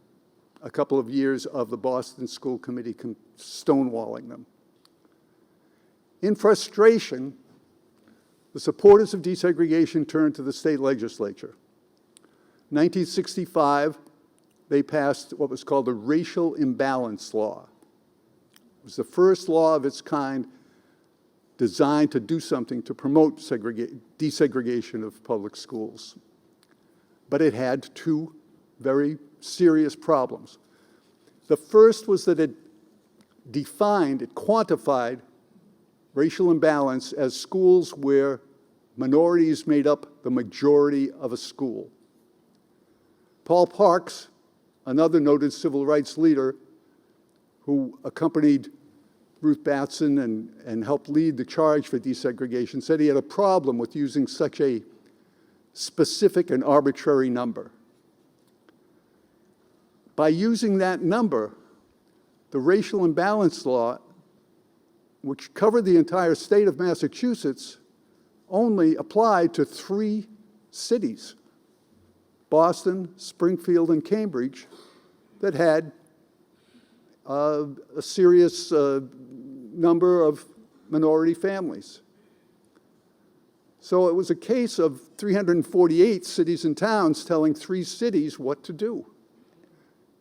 D: a couple of years of the Boston School Committee stonewalling them. In frustration, the supporters of desegregation turned to the state legislature. In 1965, they passed what was called the Racial Imbalance Law. It was the first law of its kind designed to do something to promote desegregation of public schools. But it had 2 very serious problems. The first was that it quantified racial imbalance as schools where minorities made up the majority of a school. Paul Parks, another noted civil rights leader who accompanied Ruth Batson and helped lead the charge for desegregation, said he had a problem with using such a specific and arbitrary number. By using that number, the Racial Imbalance Law, which covered the entire state of Massachusetts, only applied to 3 cities, Boston, Springfield, and Cambridge, that had a serious number of minority families. So it was a case of 348 cities and towns telling 3 cities what to do.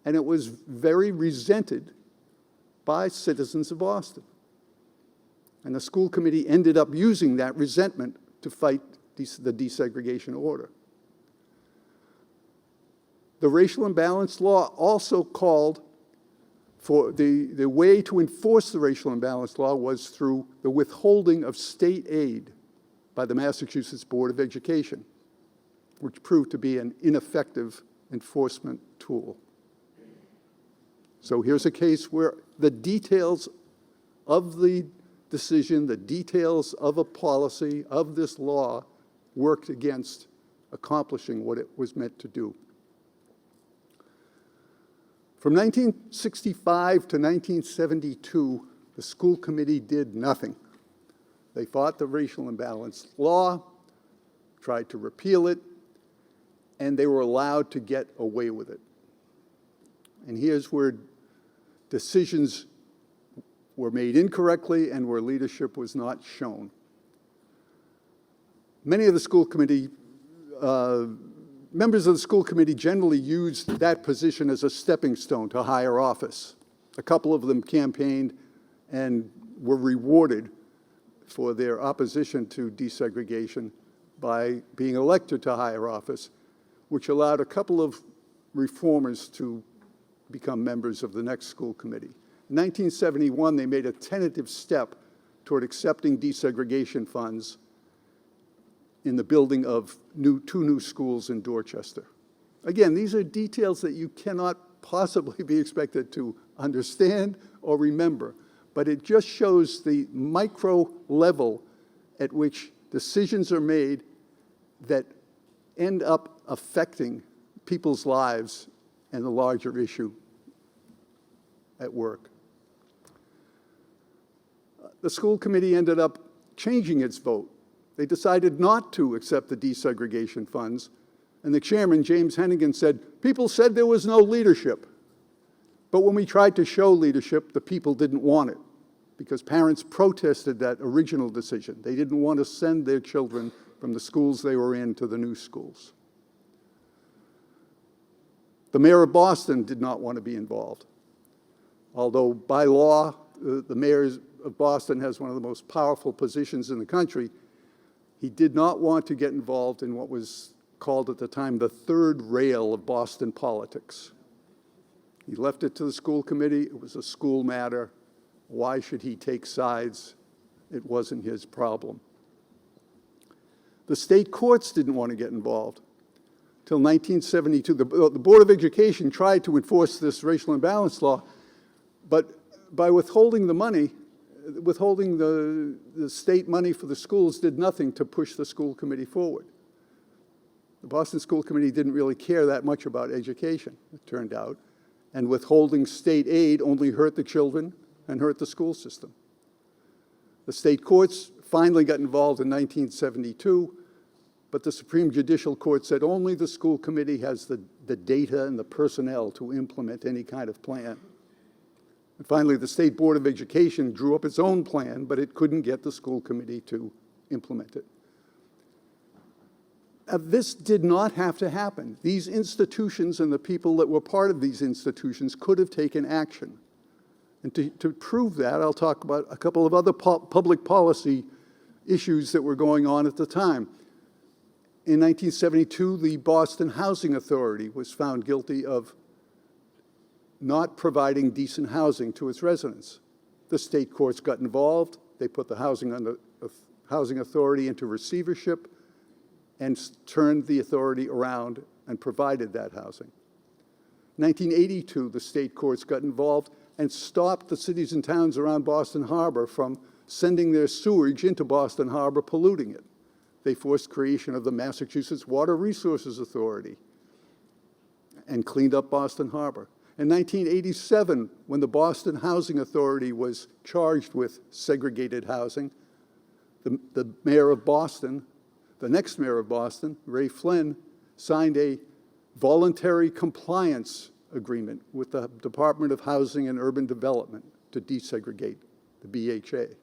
D: And it was very resented by citizens of Boston. And the school committee ended up using that resentment to fight the desegregation order. The Racial Imbalance Law also called for the way to enforce the Racial Imbalance Law was through the withholding of state aid by the Massachusetts Board of Education, which proved to be an ineffective enforcement tool. So here's a case where the details of the decision, the details of a policy, of this law, worked against accomplishing what it was meant to do. From 1965 to 1972, the school committee did nothing. They fought the Racial Imbalance Law, tried to repeal it, and they were allowed to get away with it. And here's where decisions were made incorrectly and where leadership was not shown. Many of the school committee, members of the school committee generally used that position as a stepping stone to higher office. A couple of them campaigned and were rewarded for their opposition to desegregation by being elected to higher office, which allowed a couple of reformers to become members of the next school committee. In 1971, they made a tentative step toward accepting desegregation funds in the building of 2 new schools in Dorchester. Again, these are details that you cannot possibly be expected to understand or remember, but it just shows the micro level at which decisions are made that end up affecting people's lives and the larger issue at work. The school committee ended up changing its vote. They decided not to accept the desegregation funds, and the chairman, James Hennigan, said, "People said there was no leadership." But when we tried to show leadership, the people didn't want it, because parents protested that original decision. They didn't want to send their children from the schools they were in to the new schools. The mayor of Boston did not want to be involved. Although by law, the mayor of Boston has one of the most powerful positions in the country, he did not want to get involved in what was called at the time the third rail of Boston politics. He left it to the school committee. It was a school matter. Why should he take sides? It wasn't his problem. The state courts didn't want to get involved. Till 1972, the Board of Education tried to enforce this racial imbalance law, but by withholding the money, withholding the state money for the schools did nothing to push the school committee forward. The Boston School Committee didn't really care that much about education, it turned out, and withholding state aid only hurt the children and hurt the school system. The state courts finally got involved in 1972, but the Supreme Judicial Court said only the school committee has the data and the personnel to implement any kind of plan. And finally, the State Board of Education drew up its own plan, but it couldn't get the school committee to implement it. This did not have to happen. These institutions and the people that were part of these institutions could have taken action. And to prove that, I'll talk about a couple of other public policy issues that were going on at the time. In 1972, the Boston Housing Authority was found guilty of not providing decent housing to its residents. The state courts got involved. They put the Housing Authority into receivership and turned the authority around and provided that housing. 1982, the state courts got involved and stopped the cities and towns around Boston Harbor from sending their sewage into Boston Harbor, polluting it. They forced creation of the Massachusetts Water Resources Authority and cleaned up Boston Harbor. In 1987, when the Boston Housing Authority was charged with segregated housing, the mayor of Boston, the next mayor of Boston, Ray Flynn, signed a voluntary compliance agreement with the Department of Housing and Urban Development to desegregate the BHA.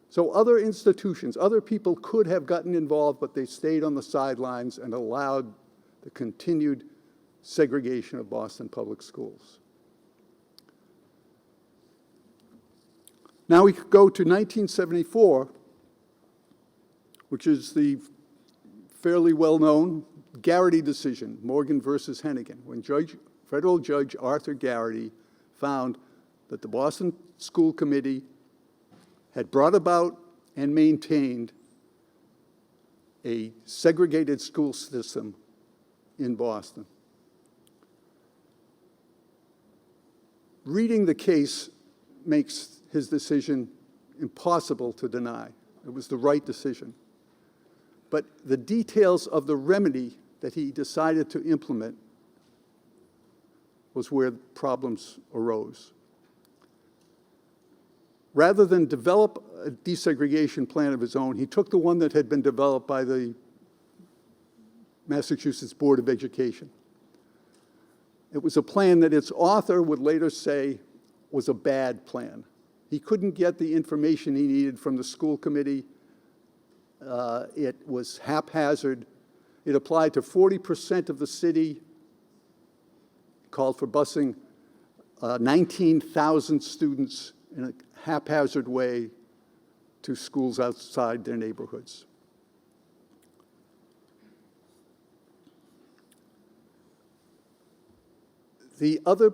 D: So other institutions, other people could have gotten involved, but they stayed on the sidelines and allowed the continued segregation of Boston public schools. Now we could go to 1974, which is the fairly well-known Garrity decision, Morgan versus Hennigan, when federal Judge Arthur Garrity found that the Boston School Committee had brought about and maintained a segregated school system in Boston. Reading the case makes his decision impossible to deny. It was the right decision. But the details of the remedy that he decided to implement was where problems arose. Rather than develop a desegregation plan of his own, he took the one that had been developed by the Massachusetts Board of Education. It was a plan that its author would later say was a bad plan. He couldn't get the information he needed from the school committee. It was haphazard. It applied to 40% of the city, called for busing 19,000 students in a haphazard way to schools outside their neighborhoods. The other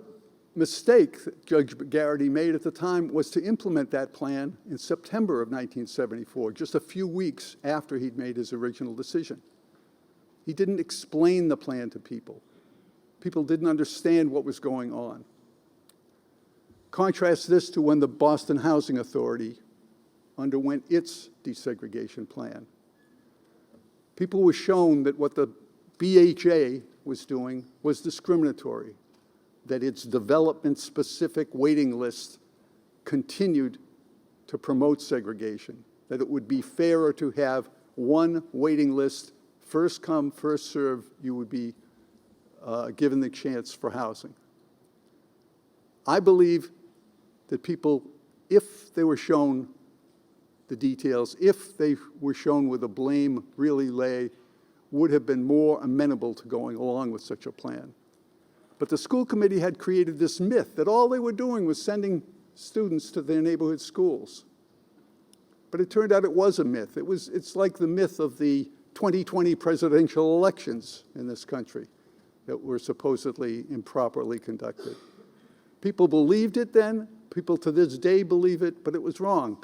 D: mistake that Judge Garrity made at the time was to implement that plan in September of 1974, just a few weeks after he'd made his original decision. He didn't explain the plan to people. People didn't understand what was going on. Contrast this to when the Boston Housing Authority underwent its desegregation plan. People were shown that what the BHA was doing was discriminatory, that its development-specific waiting list continued to promote segregation, that it would be fairer to have one waiting list, first come, first serve, you would be given the chance for housing. I believe that people, if they were shown the details, if they were shown where the blame really lay, would have been more amenable to going along with such a plan. But the school committee had created this myth that all they were doing was sending students to their neighborhood schools. But it turned out it was a myth. It's like the myth of the 2020 presidential elections in this country that were supposedly improperly conducted. People believed it then, people to this day believe it, but it was wrong.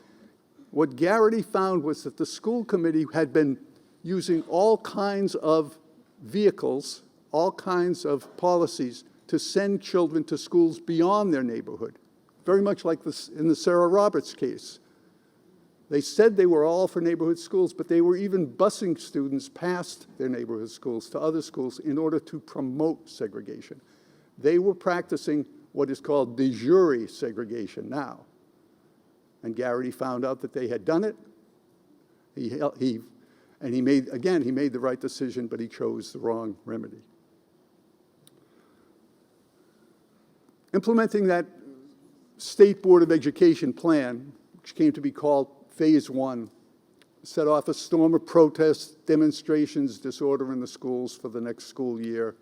D: What Garrity found was that the school committee had been using all kinds of vehicles, all kinds of policies to send children to schools beyond their neighborhood, very much like this in the Sarah Roberts case. They said they were all for neighborhood schools, but they were even busing students past their neighborhood schools to other schools in order to promote segregation. They were practicing what is called de jure segregation now. And Garrity found out that they had done it. He made the right decision, but he chose the wrong remedy. Implementing that State Board of Education plan, which came to be called Phase 1, set off a storm of protests, demonstrations, disorder in the schools for the next school year,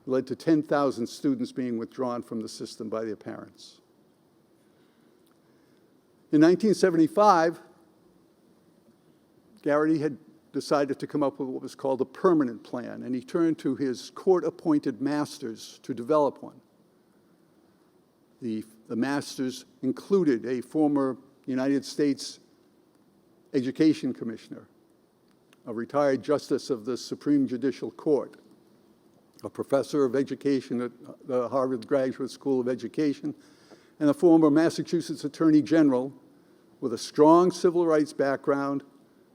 D: led to 10,000 students being withdrawn from the system by their parents. In 1975, Garrity had decided to come up with what was called a permanent plan, and he turned to his court-appointed masters to develop one. The masters included a former United States Education Commissioner, a retired justice of the Supreme Judicial Court, a professor of education at the Harvard Graduate School of Education, and a former Massachusetts Attorney General with a strong civil rights background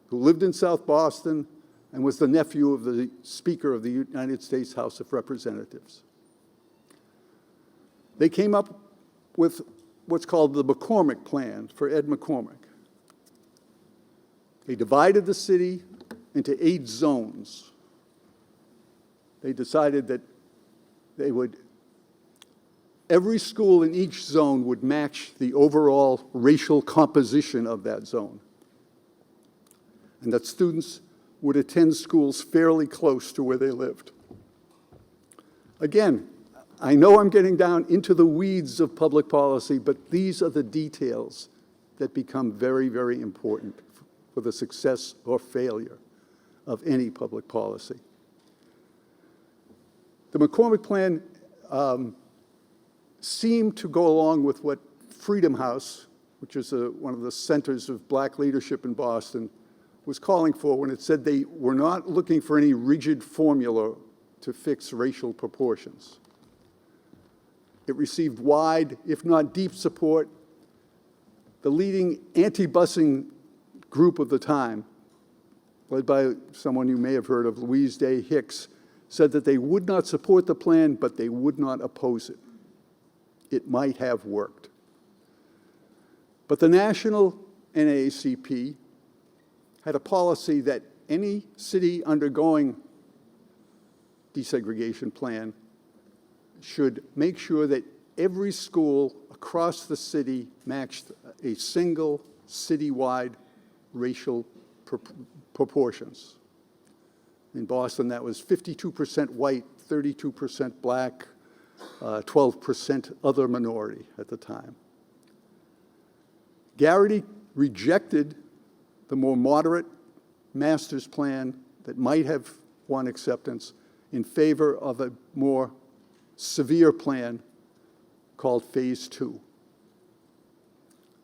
D: who lived in South Boston and was the nephew of the Speaker of the United States House of Representatives. They came up with what's called the McCormick Plan for Ed McCormick. They divided the city into 8 zones. They decided that every school in each zone would match the overall racial composition of that zone, and that students would attend schools fairly close to where they lived. Again, I know I'm getting down into the weeds of public policy, but these are the details that become very, very important for the success or failure of any public policy. The McCormick Plan seemed to go along with what Freedom House, which is one of the centers of black leadership in Boston, was calling for when it said they were not looking for any rigid formula to fix racial proportions. It received wide, if not deep, support. The leading anti-busing group of the time, led by someone you may have heard of, Louise Day Hicks, said that they would not support the plan, but they would not oppose it. It might have worked. But the national NAACP had a policy that any city undergoing desegregation plan should make sure that every school across the city matched a single citywide racial proportions. In Boston, that was 52% white, 32% black, 12% other minority at the time. Garrity rejected the more moderate master's plan that might have won acceptance in favor of a more severe plan called Phase 2.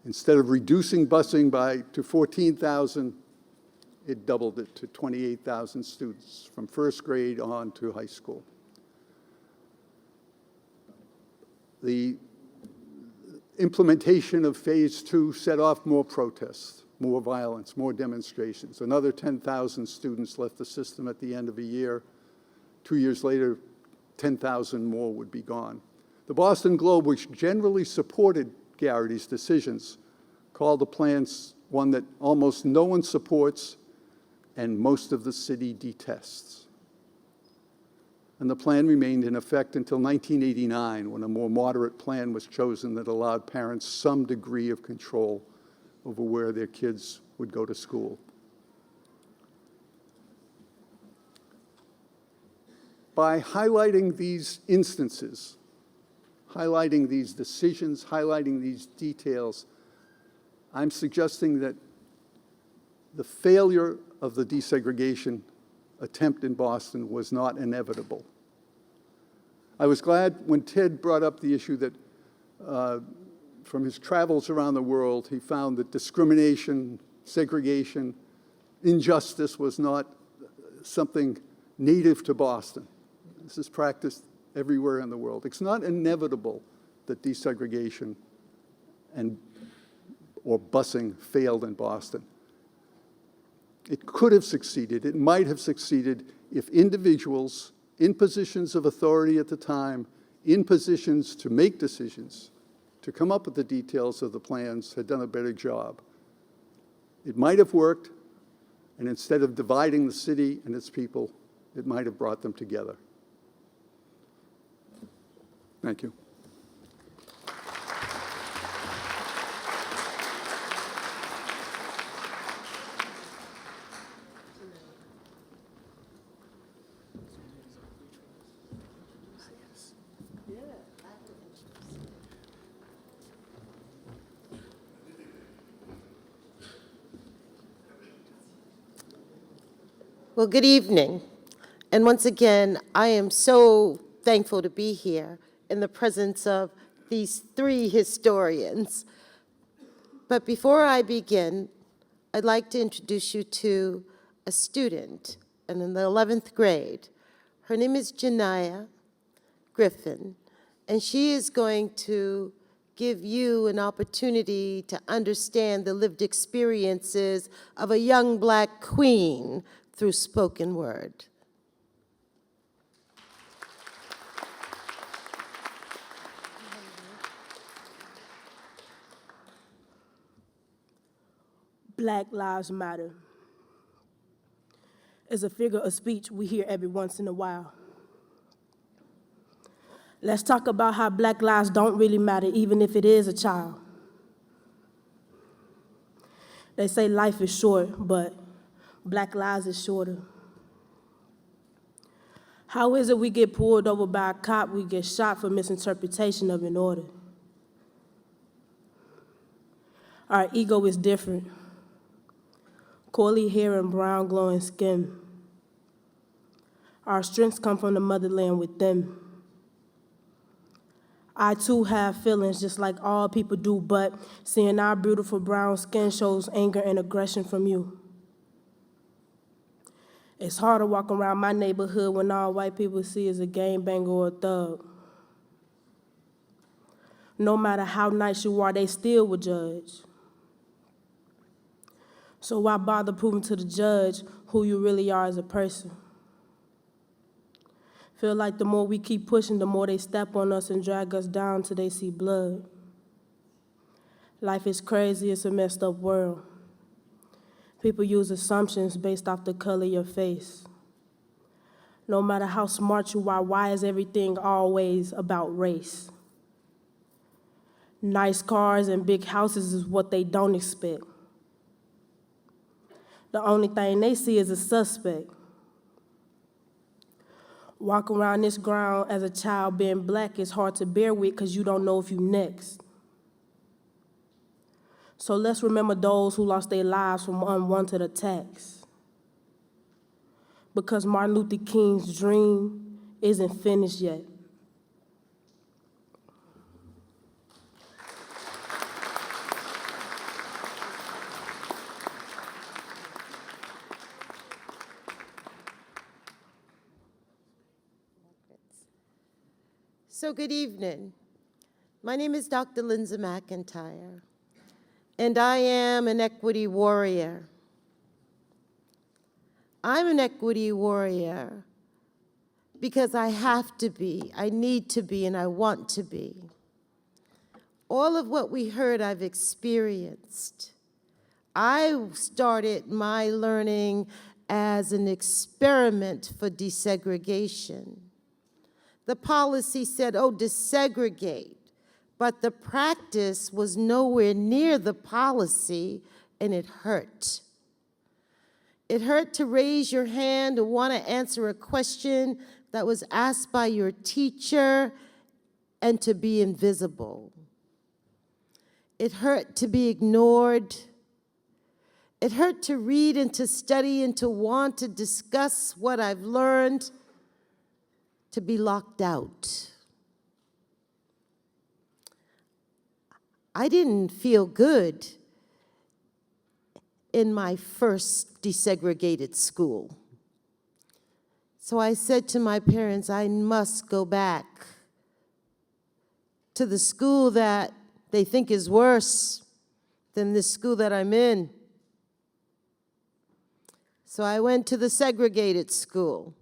D: Instead of reducing busing to 14,000, it doubled it to 28,000 students from first grade on to high school. implementation of Phase 2 set off more protests, more violence, more demonstrations. Another 10,000 students left the system at the end of a year. 2 years later, 10,000 more would be gone. The Boston Globe, which generally supported Garrity's decisions, called the plans one that almost no one supports and most of the city detests. And the plan remained in effect until 1989, when a more moderate plan was chosen that allowed parents some degree of control over where their kids would go to school. By highlighting these instances, highlighting these decisions, highlighting these details, I'm suggesting that the failure of the desegregation attempt in Boston was not inevitable. I was glad when Ted brought up the issue that from his travels around the world, he found that discrimination, segregation, injustice was not something native to Boston. This is practiced everywhere in the world. It's not inevitable that desegregation or busing failed in Boston. It could have succeeded. It might have succeeded if individuals in positions of authority at the time, in positions to make decisions, to come up with the details of the plans, had done a better job. It might have worked, and instead of dividing the city and its people, it might have brought them together. Thank you.
E: Well, good evening. And once again, I am so thankful to be here in the presence of these three historians. But before I begin, I'd like to introduce you to a student, and in the 11th grade. Her name is Janiyah Griffin, and she is going to give you an opportunity to understand the lived experiences of a young Black queen through spoken word.
F: Black Lives Matter is a figure of speech we hear every once in a while. Let's talk about how Black lives don't really matter, even if it is a child. They say life is short, but Black lives is shorter. How is it we get pulled over by a cop, we get shot for misinterpretation of an order? Our ego is different. Coily hair and brown glowing skin. Our strengths come from the motherland with them. I too have feelings just like all people do, but seeing our beautiful brown skin shows anger and aggression from you. It's hard to walk around my neighborhood when all white people see is a gangbanger or a thug. No matter how nice you are, they still will judge. So why bother proving to the judge who you really are as a person? Feel like the more we keep pushing, the more they step on us and drag us down till they see blood. Life is crazy, it's a messed up world. People use assumptions based off the color of your face. No matter how smart you are, why is everything always about race? Nice cars and big houses is what they don't expect. The only thing they see is a suspect. Walk around this ground as a child being Black is hard to bear with because you don't know if you next. So let's remember those who lost their lives from unwanted attacks. Because Martin Luther King's dream isn't finished yet.
E: So good evening. My name is Dr. Lindsa McIntyre, and I am an equity warrior. I'm an equity warrior because I have to be, I need to be, and I want to be. All of what we heard, I've experienced. I started my learning as an experiment for desegregation. The policy said, oh, desegregate, but the practice was nowhere near the policy, and it hurt. It hurt to raise your hand and want to answer a question that was asked by your teacher and to be invisible. It hurt to be ignored. It hurt to read and to study and to want to discuss what I've learned, to be locked out. I didn't feel good in my first desegregated school. So I said to my parents, I must go back to the school that they think is worse than the school that I'm in. So I went to the segregated school.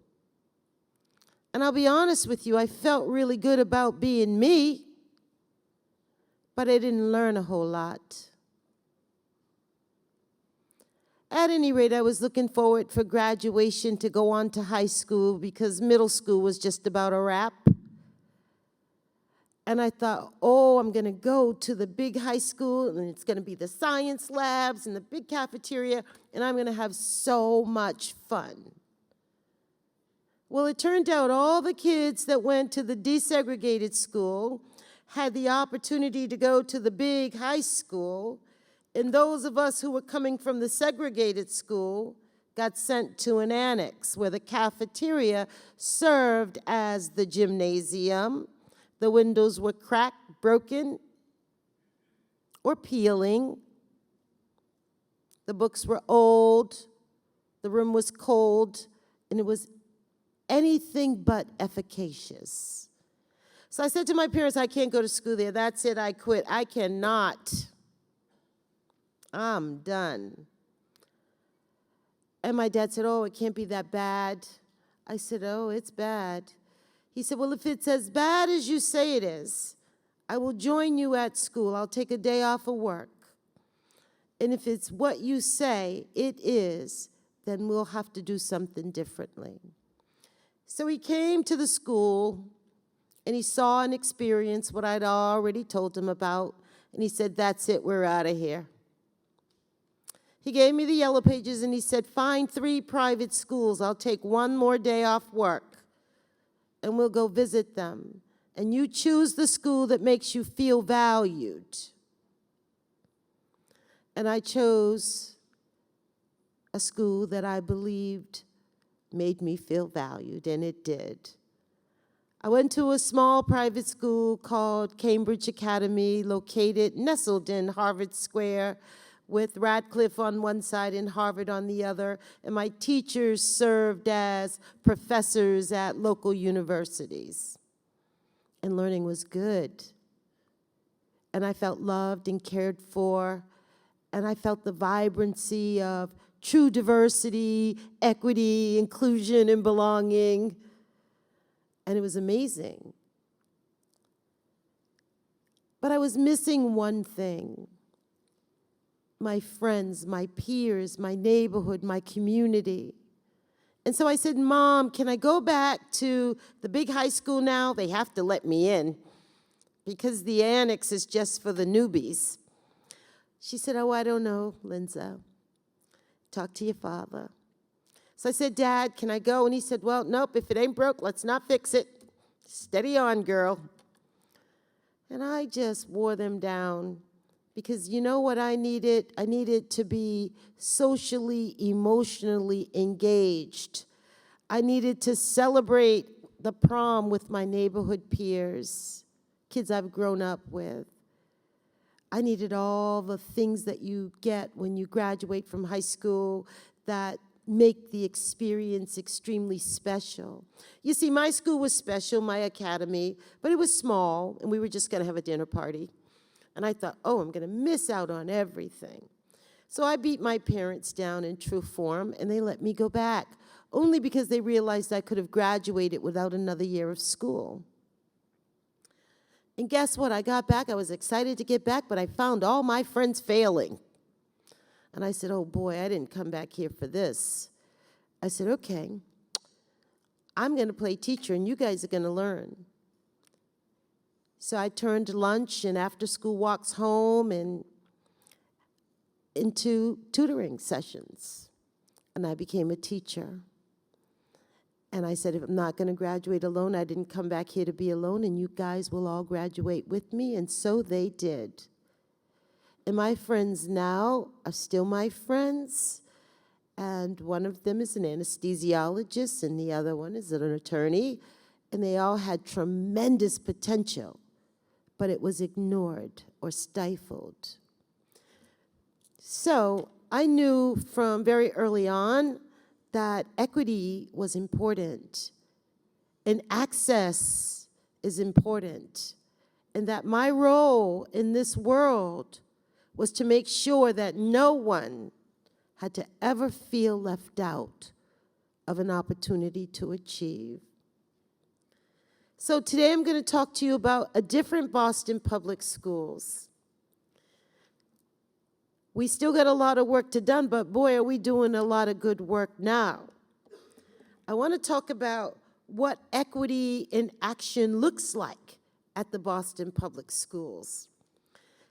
E: And I'll be honest with you, I felt really good about being me, but I didn't learn a whole lot. At any rate, I was looking forward for graduation to go on to high school because middle school was just about a wrap. And I thought, oh, I'm going to go to the big high school, and it's going to be the science labs and the big cafeteria, and I'm going to have so much fun. Well, it turned out all the kids that went to the desegregated school had the opportunity to go to the big high school, and those of us who were coming from the segregated school got sent to an annex where the cafeteria served as the gymnasium. The windows were cracked, broken, or peeling. The books were old, the room was cold, and it was anything but efficacious. So I said to my parents, I can't go to school there. That's it, I quit. I cannot. I'm done. And my dad said, oh, it can't be that bad. I said, oh, it's bad. He said, well, if it's as bad as you say it is, I will join you at school. I'll take a day off of work. And if it's what you say it is, then we'll have to do something differently. So he came to the school, and he saw and experienced what I'd already told him about, and he said, that's it, we're out of here. He gave me the yellow pages, and he said, find 3 private schools. I'll take one more day off work, and we'll go visit them. And you choose the school that makes you feel valued. And I chose a school that I believed made me feel valued, and it did. I went to a small private school called Cambridge Academy, nestled in Harvard Square, with Radcliffe on one side and Harvard on the other, and my teachers served as professors at local universities. And learning was good. And I felt loved and cared for, and I felt the vibrancy of true diversity, equity, inclusion, and belonging. And it was amazing. But I was missing one thing. My friends, my peers, my neighborhood, my community. And so I said, Mom, can I go back to the big high school now? They have to let me in because the annex is just for the newbies. She said, oh, I don't know, Lindsa. Talk to your father. So I said, Dad, can I go? And he said, well, nope, if it ain't broke, let's not fix it. Steady on, girl. And I just wore them down because you know what I needed? I needed to be socially, emotionally engaged. I needed to celebrate the prom with my neighborhood peers, kids I've grown up with. I needed all the things that you get when you graduate from high school, that make the experience extremely special. You see, my school was special, my academy, but it was small, and we were just going to have a dinner party. And I thought, oh, I'm going to miss out on everything. So I beat my parents down in true form, and they let me go back, only because they realized I could have graduated without another year of school. And guess what? I got back. I was excited to get back, but I found all my friends failing. And I said, oh, boy, I didn't come back here for this. I said, okay, I'm going to play teacher, and you guys are going to learn. So I turned lunch and after-school walks home and into tutoring sessions, and I became a teacher. And I said, if I'm not going to graduate alone, I didn't come back here to be alone, and you guys will all graduate with me, and so they did. And my friends now are still my friends, and one of them is an anesthesiologist, and the other one is an attorney, and they all had tremendous potential, but it was ignored or stifled. So I knew from very early on that equity was important, and access is important, and that my role in this world was to make sure that no one had to ever feel left out of an opportunity to achieve. So today I'm going to talk to you about a different Boston public schools. We still got a lot of work to done, but boy, are we doing a lot of good work now. I want to talk about what equity in action looks like at the Boston public schools,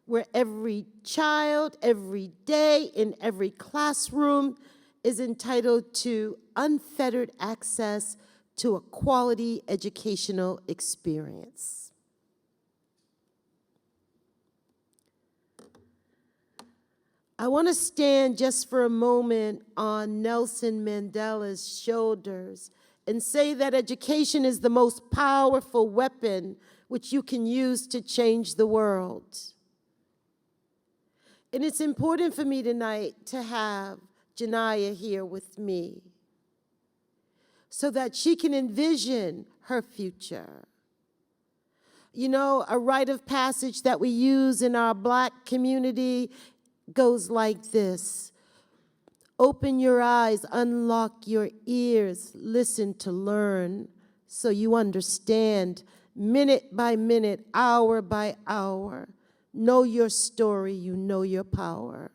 E: where every child, every day, in every classroom is entitled to unfettered access to a quality educational experience. I want to stand just for a moment on Nelson Mandela's shoulders and say that education is the most powerful weapon which you can use to change the world. And it's important for me tonight to have Janiyah here with me so that she can envision her future. You know, a rite of passage that we use in our Black community goes like this: open your eyes, unlock your ears, listen to learn, so you understand minute by minute, hour by hour. Know your story, you know your power.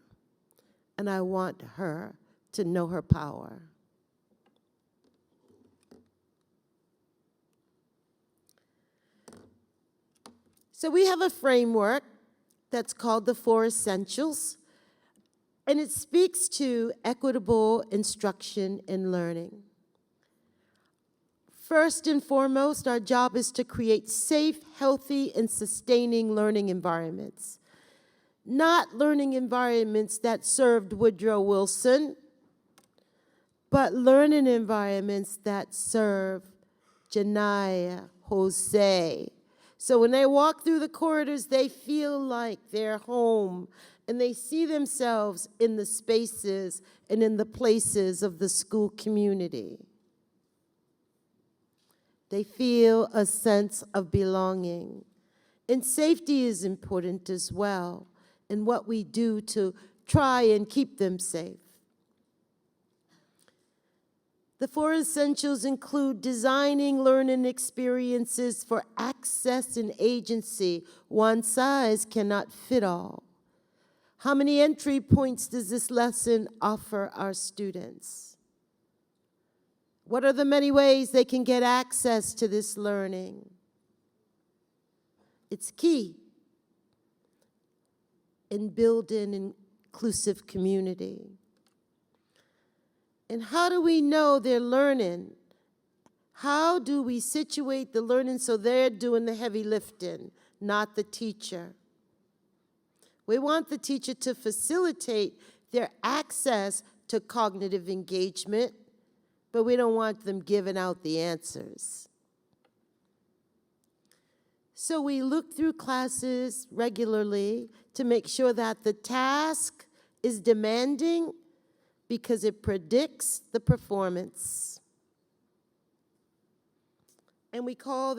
E: And I want her to know her power. So we have a framework that's called the 4 Essentials, and it speaks to equitable instruction and learning. First and foremost, our job is to create safe, healthy, and sustaining learning environments. Not learning environments that served Woodrow Wilson, but learning environments that serve Janiyah, Jose. So when they walk through the corridors, they feel like they're home, and they see themselves in the spaces and in the places of the school community. They feel a sense of belonging. And safety is important as well in what we do to try and keep them safe. The 4 essentials include designing learning experiences for access and agency. One size cannot fit all. How many entry points does this lesson offer our students? What are the many ways they can get access to this learning? It's key in building an inclusive community. And how do we know they're learning? How do we situate the learning so they're doing the heavy lifting, not the teacher? We want the teacher to facilitate their access to cognitive engagement, but we don't want them giving out the answers. So we look through classes regularly to make sure that the task is demanding, because it predicts the performance. And we call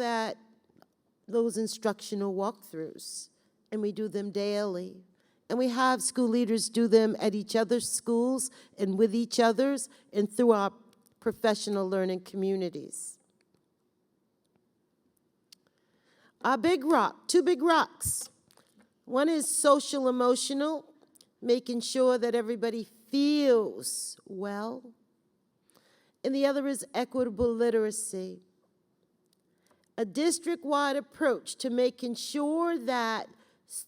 E: those instructional walkthroughs, and we do them daily. And we have school leaders do them at each other's schools and with each other's and through our professional learning communities. Our big rock, two big rocks. One is social emotional, making sure that everybody feels well. And the other is equitable literacy, a district-wide approach to making sure that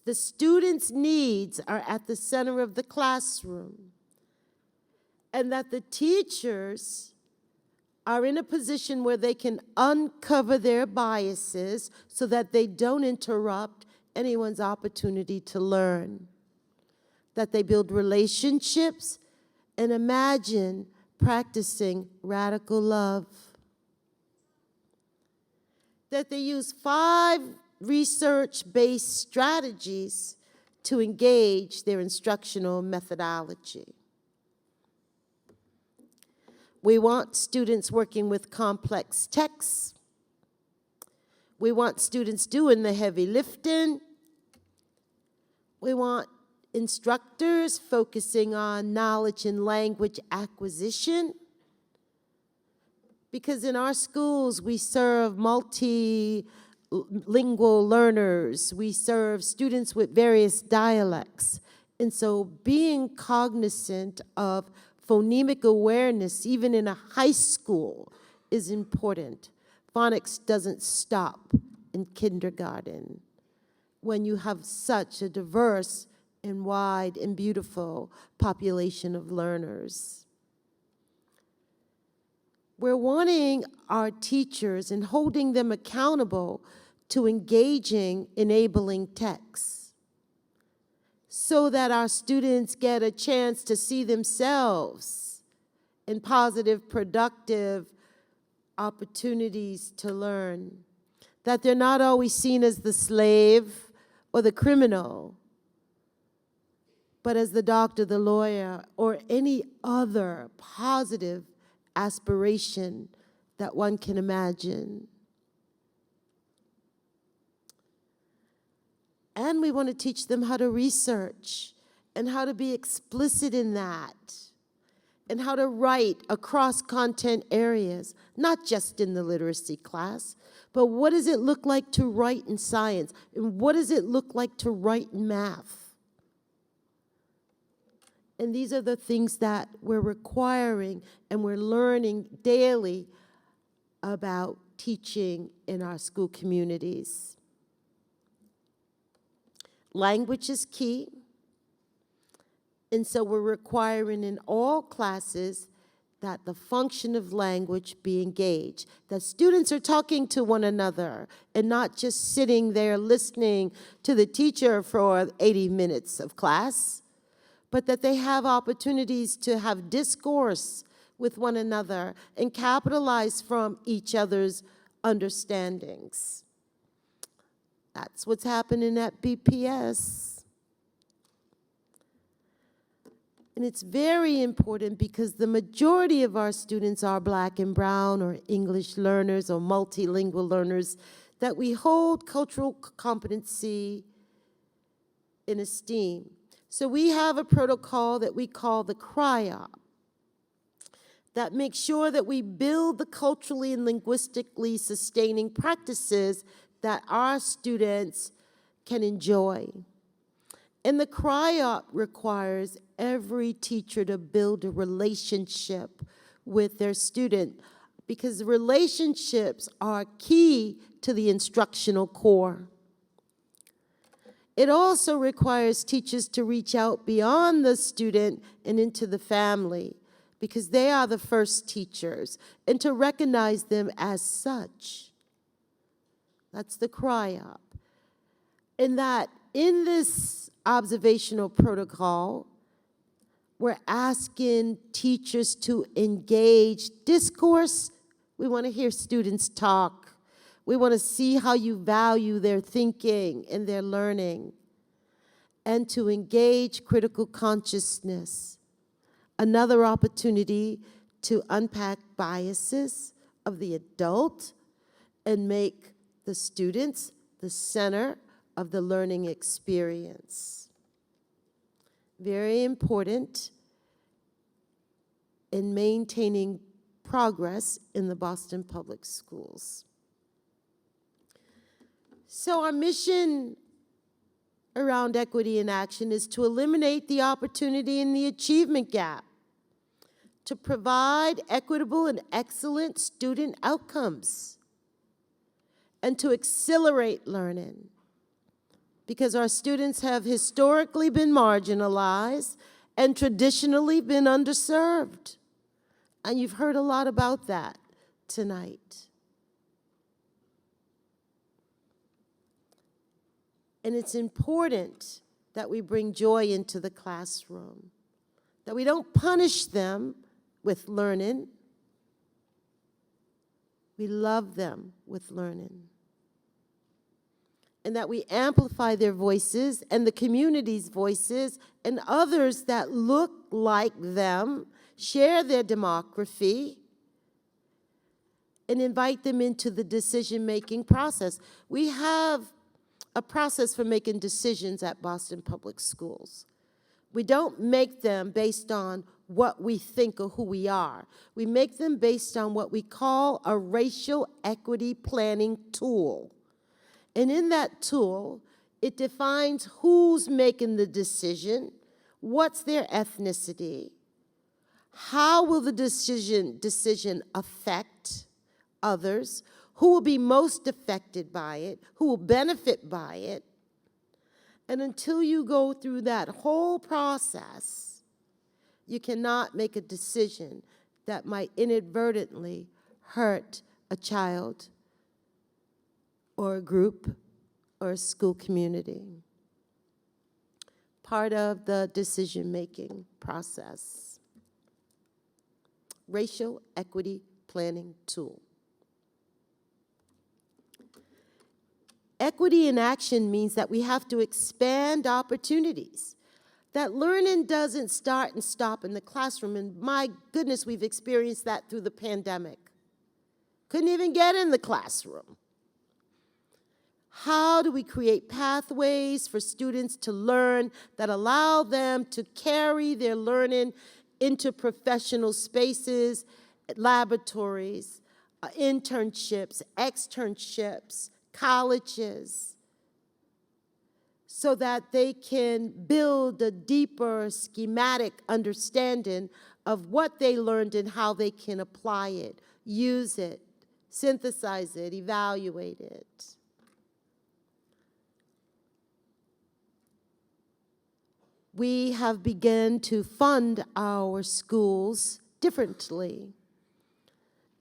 E: the students' needs are at the center of the classroom and that the teachers are in a position where they can uncover their biases so that they don't interrupt anyone's opportunity to learn, that they build relationships and imagine practicing radical love, that they use 5 research-based strategies to engage their instructional methodology. We want students working with complex texts. We want students doing the heavy lifting. We want instructors focusing on knowledge and language acquisition. Because in our schools, we serve multilingual learners. We serve students with various dialects. And so being cognizant of phonemic awareness, even in a high school, is important. Phonics doesn't stop in kindergarten when you have such a diverse and wide and beautiful population of learners. We're wanting our teachers and holding them accountable to engaging enabling texts so that our students get a chance to see themselves in positive, productive opportunities to learn, that they're not always seen as the slave or the criminal, but as the doctor, the lawyer, or any other positive aspiration that one can imagine. And we want to teach them how to research and how to be explicit in that and how to write across content areas, not just in the literacy class, but what does it look like to write in science? And what does it look like to write in math? And these are the things that we're requiring and we're learning daily about teaching in our school communities. Language is key. And so we're requiring in all classes that the function of language be engaged, that students are talking to one another and not just sitting there listening to the teacher for 80 minutes of class, but that they have opportunities to have discourse with one another and capitalize from each other's understandings. That's what's happening at BPS. And it's very important because the majority of our students are Black and Brown or English learners or multilingual learners, that we hold cultural competency in esteem. So we have a protocol that we call the CRIOP that makes sure that we build the culturally and linguistically sustaining practices that our students can enjoy. And the CRIOP requires every teacher to build a relationship with their student because relationships are key to the instructional core. It also requires teachers to reach out beyond the student and into the family because they are the first teachers and to recognize them as such. That's the CRIOP. And that in this observational protocol, we're asking teachers to engage discourse. We want to hear students talk. We want to see how you value their thinking and their learning, and to engage critical consciousness, another opportunity to unpack biases of the adult and make the students the center of the learning experience. Very important in maintaining progress in the Boston Public Schools. So our mission around equity in action is to eliminate the opportunity and the achievement gap, to provide equitable and excellent student outcomes, and to accelerate learning, because our students have historically been marginalized and traditionally been underserved. And you've heard a lot about that tonight. And it's important that we bring joy into the classroom, that we don't punish them with learning. We love them with learning. And that we amplify their voices and the community's voices and others that look like them, share their demography, and invite them into the decision-making process. We have a process for making decisions at Boston Public Schools. We don't make them based on what we think or who we are. We make them based on what we call a racial equity planning tool. And in that tool, it defines who's making the decision, what's their ethnicity, how will the decision affect others, who will be most affected by it, who will benefit by it. And until you go through that whole process, you cannot make a decision that might inadvertently hurt a child or a group or a school community. Part of the decision-making process. Racial equity planning tool. Equity in action means that we have to expand opportunities, that learning doesn't start and stop in the classroom, and my goodness, we've experienced that through the pandemic. Couldn't even get in the classroom. How do we create pathways for students to learn that allow them to carry their learning into professional spaces, laboratories, internships, externships, colleges, so that they can build a deeper schematic understanding of what they learned and how they can apply it, use it, synthesize it, evaluate it. We have begun to fund our schools differently.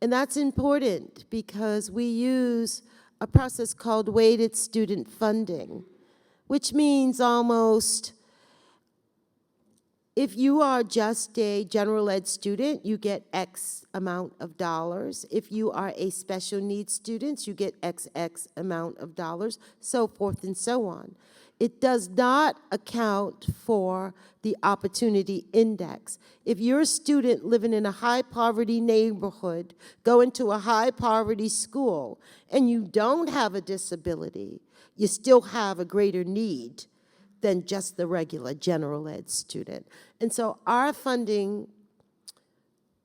E: And that's important because we use a process called weighted student funding, which means almost, if you are just a general ed student, you get X amount of dollars. If you are a special needs student, you get XX amount of dollars, so forth and so on. It does not account for the opportunity index. If you're a student living in a high-poverty neighborhood, going to a high-poverty school, and you don't have a disability, you still have a greater need than just the regular general ed student. And so our funding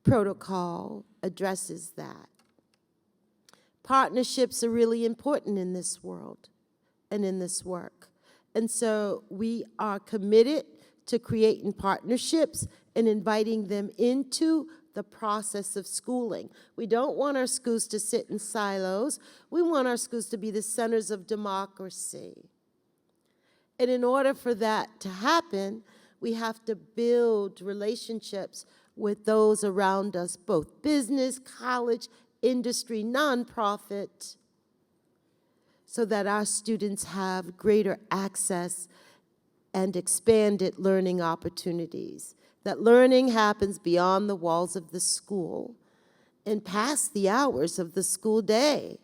E: protocol addresses that. Partnerships are really important in this world and in this work. And so we are committed to creating partnerships and inviting them into the process of schooling. We don't want our schools to sit in silos. We want our schools to be the centers of democracy. And in order for that to happen, we have to build relationships with those around us, both business, college, industry, nonprofit, so that our students have greater access and expanded learning opportunities. That learning happens beyond the walls of the school and past the hours of the school day.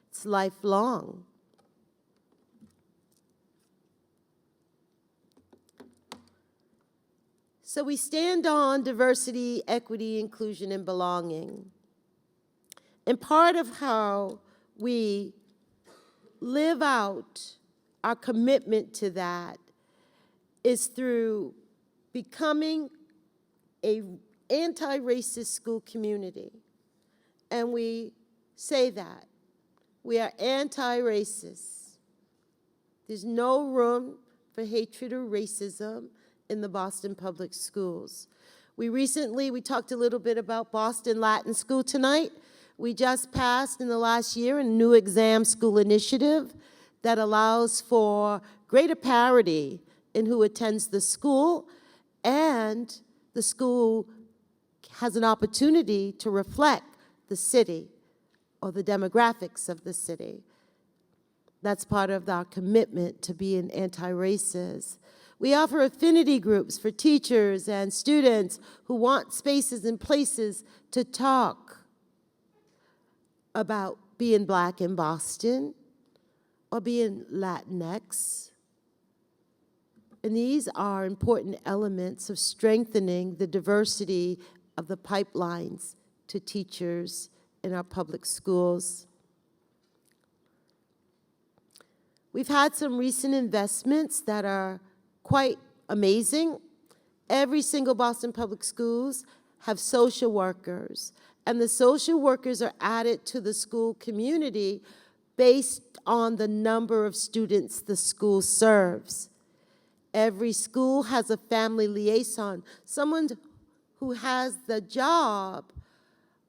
E: It's lifelong. So we stand on diversity, equity, inclusion, and belonging. And part of how we live out our commitment to that is through becoming an anti-racist school community. And we say that. We are anti-racist. There's no room for hatred or racism in the Boston Public Schools. We talked a little bit about Boston Latin School tonight. We just passed in the last year a new exam school initiative that allows for greater parity in who attends the school, and the school has an opportunity to reflect the city or the demographics of the city. That's part of our commitment to being anti-racist. We offer affinity groups for teachers and students who want spaces and places to talk about being Black in Boston or being Latinx. And these are important elements of strengthening the diversity of the pipelines to teachers in our public schools. We've had some recent investments that are quite amazing. Every single Boston Public Schools have social workers, and the social workers are added to the school community based on the number of students the school serves. Every school has a family liaison, someone who has the job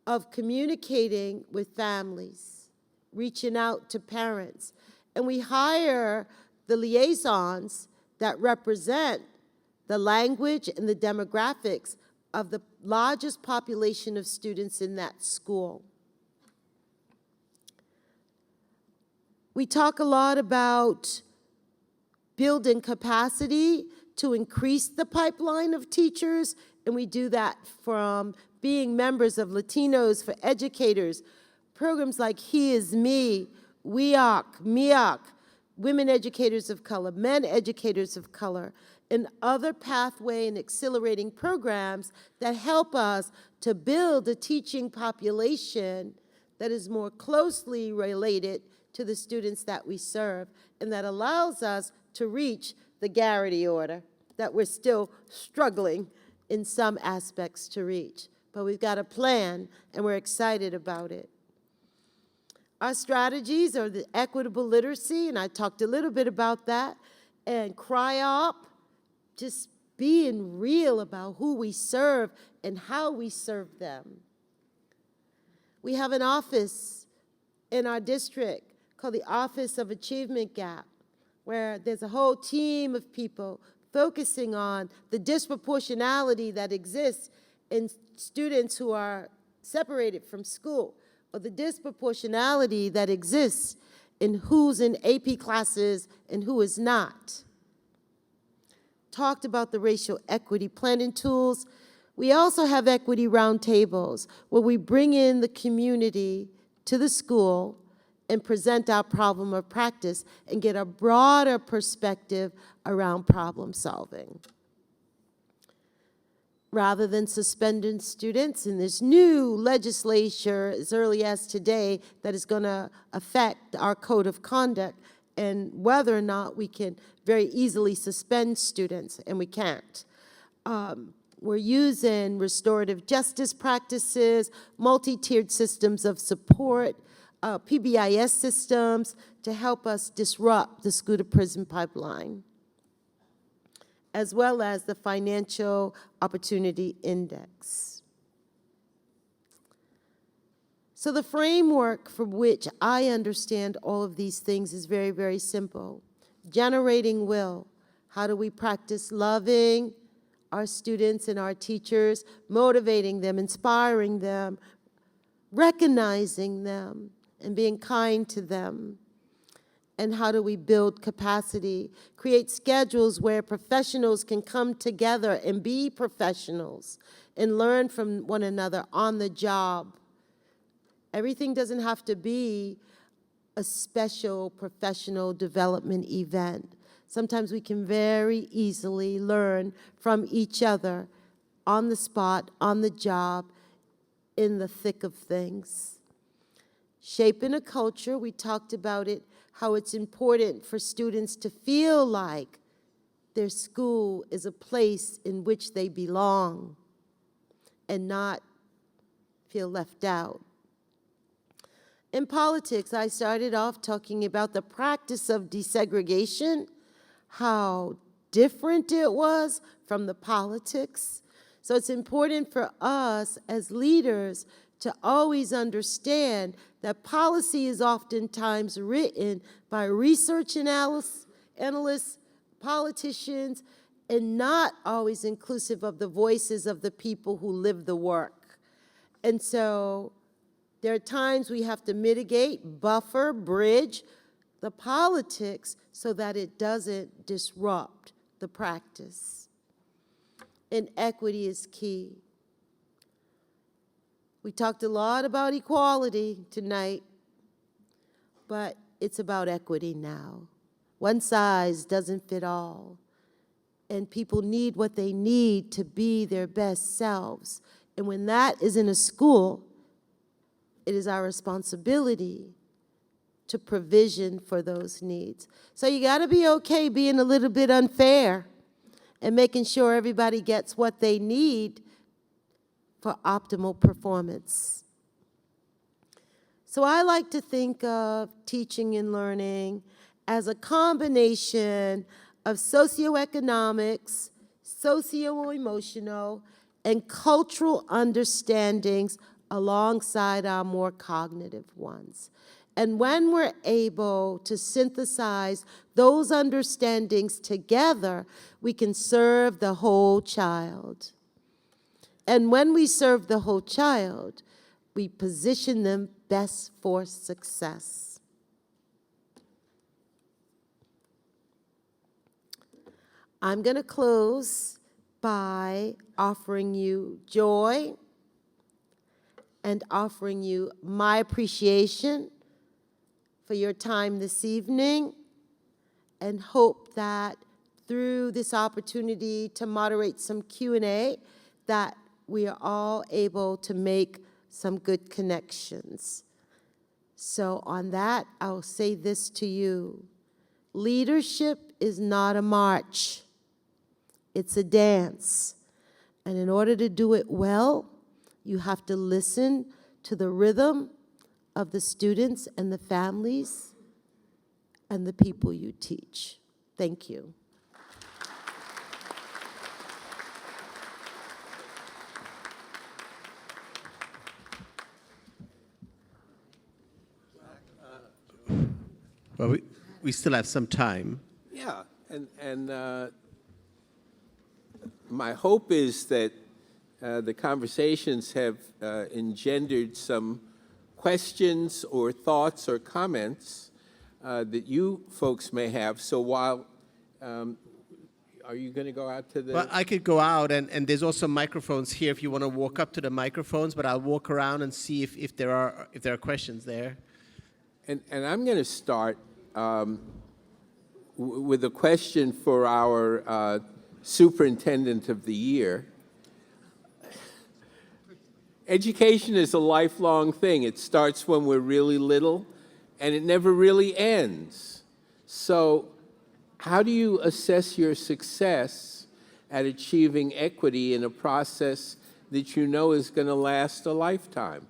E: of communicating with families, reaching out to parents. And we hire the liaisons that represent the language and the demographics of the largest population of students in that school. We talk a lot about building capacity to increase the pipeline of teachers, and we do that from being members of Latinos for Educators, programs like He Is Me, WEOC, MEOC, Women Educators of Color, Men Educators of Color, and other pathway and accelerating programs that help us to build a teaching population that is more closely related to the students that we serve, and that allows us to reach the Garrity order that we're still struggling in some aspects to reach. But we've got a plan, and we're excited about it. Our strategies are the equitable literacy, and I talked a little bit about that, and CRIOP, just being real about who we serve and how we serve them. We have an office in our district called the Office of Achievement Gap, where there's a whole team of people focusing on the disproportionality that exists in students who are separated from school, or the disproportionality that exists in who's in AP classes and who is not. Talked about the racial equity planning tools. We also have equity roundtables where we bring in the community to the school and present our problem of practice and get a broader perspective around problem solving. Rather than suspending students, and there's new legislature as early as today that is going to affect our code of conduct and whether or not we can very easily suspend students, and we can't. We're using restorative justice practices, multi-tiered systems of support, PBIS systems to help us disrupt the school-to-prison pipeline, as well as the Financial Opportunity Index. So the framework from which I understand all of these things is very, very simple. Generating will. How do we practice loving our students and our teachers, motivating them, inspiring them, recognizing them, and being kind to them? And how do we build capacity, create schedules where professionals can come together and be professionals and learn from one another on the job? Everything doesn't have to be a special professional development event. Sometimes we can very easily learn from each other on the spot, on the job, in the thick of things. Shaping a culture, we talked about it, how it's important for students to feel like their school is a place in which they belong and not feel left out. In politics, I started off talking about the practice of desegregation, how different it was from the politics. So it's important for us as leaders to always understand that policy is oftentimes written by research analysts, politicians, and not always inclusive of the voices of the people who live the work. And so there are times we have to mitigate, buffer, bridge the politics so that it doesn't disrupt the practice. And equity is key. We talked a lot about equality tonight, but it's about equity now. One size doesn't fit all. And people need what they need to be their best selves. And when that is in a school, it is our responsibility to provision for those needs. So you gotta be okay being a little bit unfair and making sure everybody gets what they need for optimal performance. So I like to think of teaching and learning as a combination of socioeconomics, socio-emotional, and cultural understandings alongside our more cognitive ones. And when we're able to synthesize those understandings together, we can serve the whole child. And when we serve the whole child, we position them best for success. I'm going to close by offering you joy and offering you my appreciation for your time this evening, and hope that through this opportunity to moderate some Q&A, that we are all able to make some good connections. So on that, I'll say this to you. Leadership is not a march. It's a dance. And in order to do it well, you have to listen to the rhythm of the students and the families and the people you teach. Thank you.
A: Well, we still have some time.
B: Yeah, and my hope is that the conversations have engendered some questions or thoughts or comments that you folks may have. So while, are you going to go out to the?
A: Well, I could go out, and there's also microphones here if you want to walk up to the microphones, but I'll walk around and see if there are questions there.
B: And I'm going to start with a question for our Superintendent of the Year. Education is a lifelong thing. It starts when we're really little, and it never really ends. So how do you assess your success at achieving equity in a process that you know is going to last a lifetime?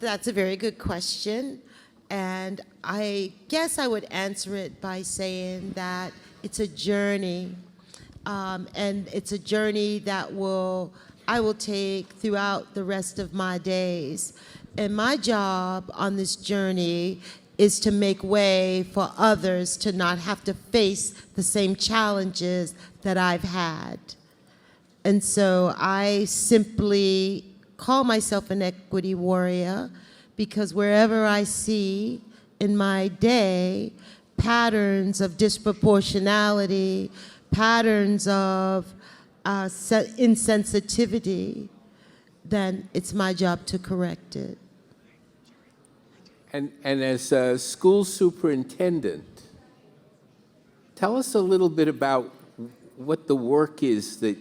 E: That's a very good question, and I guess I would answer it by saying that it's a journey, and it's a journey that I will take throughout the rest of my days. And my job on this journey is to make way for others to not have to face the same challenges that I've had. And so I simply call myself an equity warrior because wherever I see in my day patterns of disproportionality, patterns of insensitivity, then it's my job to correct it.
B: And as a school superintendent, tell us a little bit about what the work is that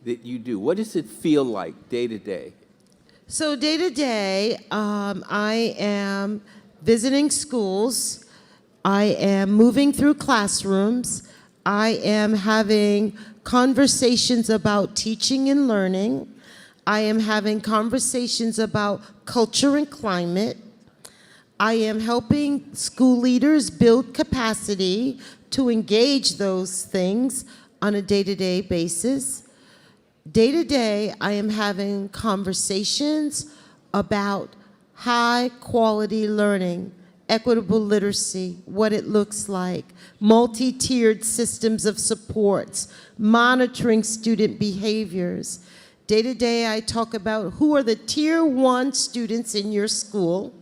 B: you do. What does it feel like day to day?
E: So day to day, I am visiting schools. I am moving through classrooms. I am having conversations about teaching and learning. I am having conversations about culture and climate. I am helping school leaders build capacity to engage those things on a day-to-day basis. Day to day, I am having conversations about high-quality learning, equitable literacy, what it looks like, multi-tiered systems of supports, monitoring student behaviors. Day to day, I talk about who are the tier 1 students in your school,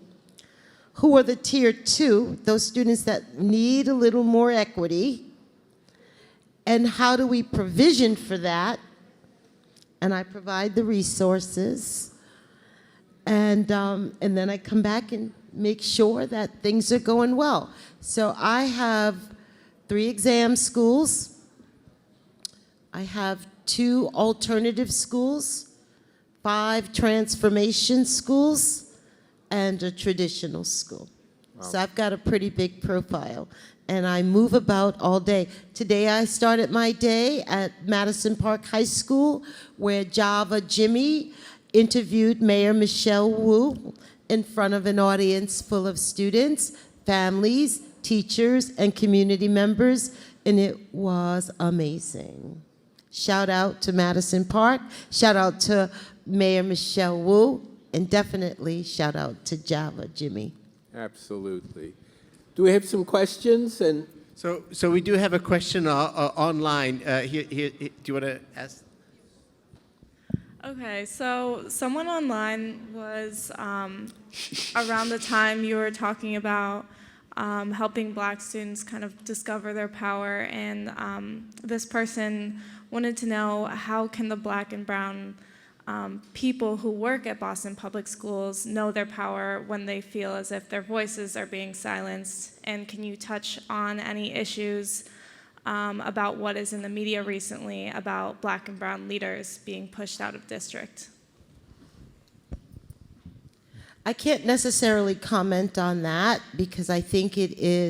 E: who are the tier 2, those students that need a little more equity, and how do we provision for that? And I provide the resources, and then I come back and make sure that things are going well. So I have 3 exam schools. I have 2 alternative schools, 5 transformation schools, and a traditional school. Wow. So I've got a pretty big profile, and I move about all day. Today I started my day at Madison Park High School, where Java Jimmy interviewed Mayor Michelle Wu in front of an audience full of students, families, teachers, and community members, and it was amazing. Shout out to Madison Park, shout out to Mayor Michelle Wu, and definitely shout out to Java Jimmy.
B: Absolutely. Do we have some questions? And
A: So we do have a question online. Here, do you want to ask?
G: Okay, so someone online was around the time you were talking about helping Black students kind of discover their power, and this person wanted to know, how can the Black and brown people who work at Boston Public Schools know their power when they feel as if their voices are being silenced? And can you touch on any issues about what is in the media recently about Black and brown leaders being pushed out of district?
E: I can't necessarily comment on that because I think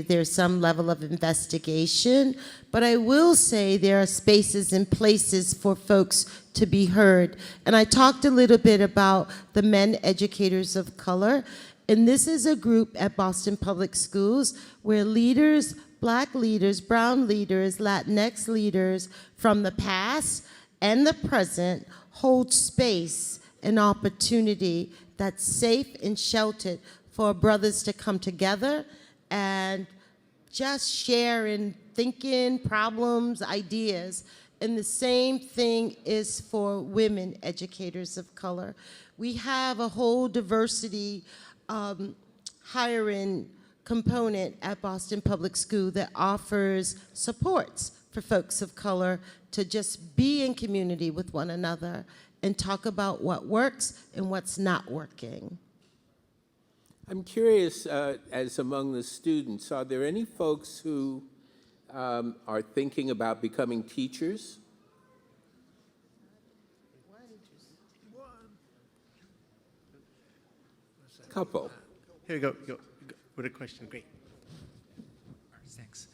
E: there's some level of investigation, but I will say there are spaces and places for folks to be heard. And I talked a little bit about the Men Educators of Color, and this is a group at Boston Public Schools where leaders, Black leaders, brown leaders, Latinx leaders from the past and the present hold space and opportunity that's safe and sheltered for brothers to come together and just share in thinking, problems, ideas. And the same thing is for women educators of color. We have a whole diversity hiring component at Boston Public School that offers supports for folks of color to just be in community with one another and talk about what works and what's not working.
B: I'm curious, as among the students, are there any folks who are thinking about becoming teachers? Couple.
A: Here we go. Go with a question. Great.
H: Thanks.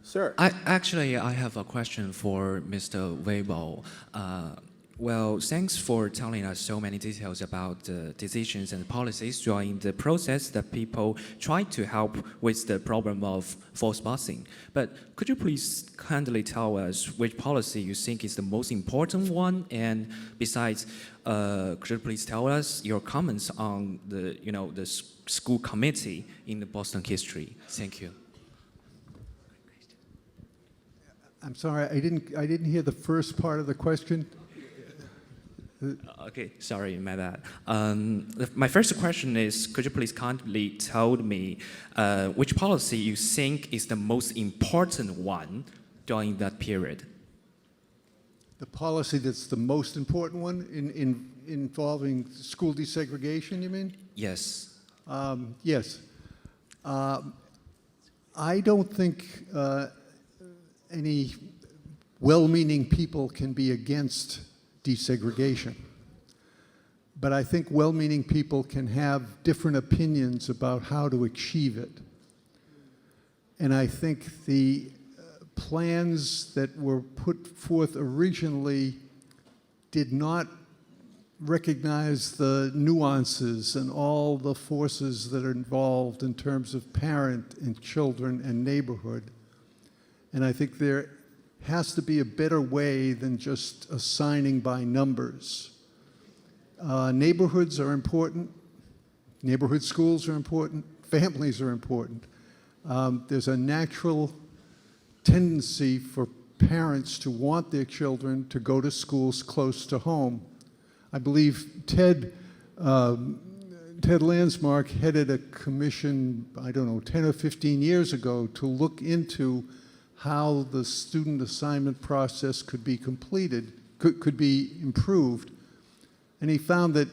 B: Sir.
H: I have a question for Mr. Vrabel. Well, thanks for telling us so many details about the decisions and policies during the process that people try to help with the problem of false busing. But could you please kindly tell us which policy you think is the most important one? And besides, could you please tell us your comments on the school committee in the Boston history? Thank you.
D: I'm sorry, I didn't hear the first part of the question.
H: Okay, sorry, my bad. My first question is, could you please kindly tell me which policy you think is the most important one during that period?
D: The policy that's the most important one involving school desegregation, you mean?
H: Yes.
D: Yes. I don't think any well-meaning people can be against desegregation. But I think well-meaning people can have different opinions about how to achieve it. And I think the plans that were put forth originally did not recognize the nuances and all the forces that are involved in terms of parent and children and neighborhood. And I think there has to be a better way than just assigning by numbers. Neighborhoods are important. Neighborhood schools are important. Families are important. There's a natural tendency for parents to want their children to go to schools close to home. I believe Ted Landsmark headed a commission, I don't know, 10 or 15 years ago to look into how the student assignment process could be completed, could be improved. And he found that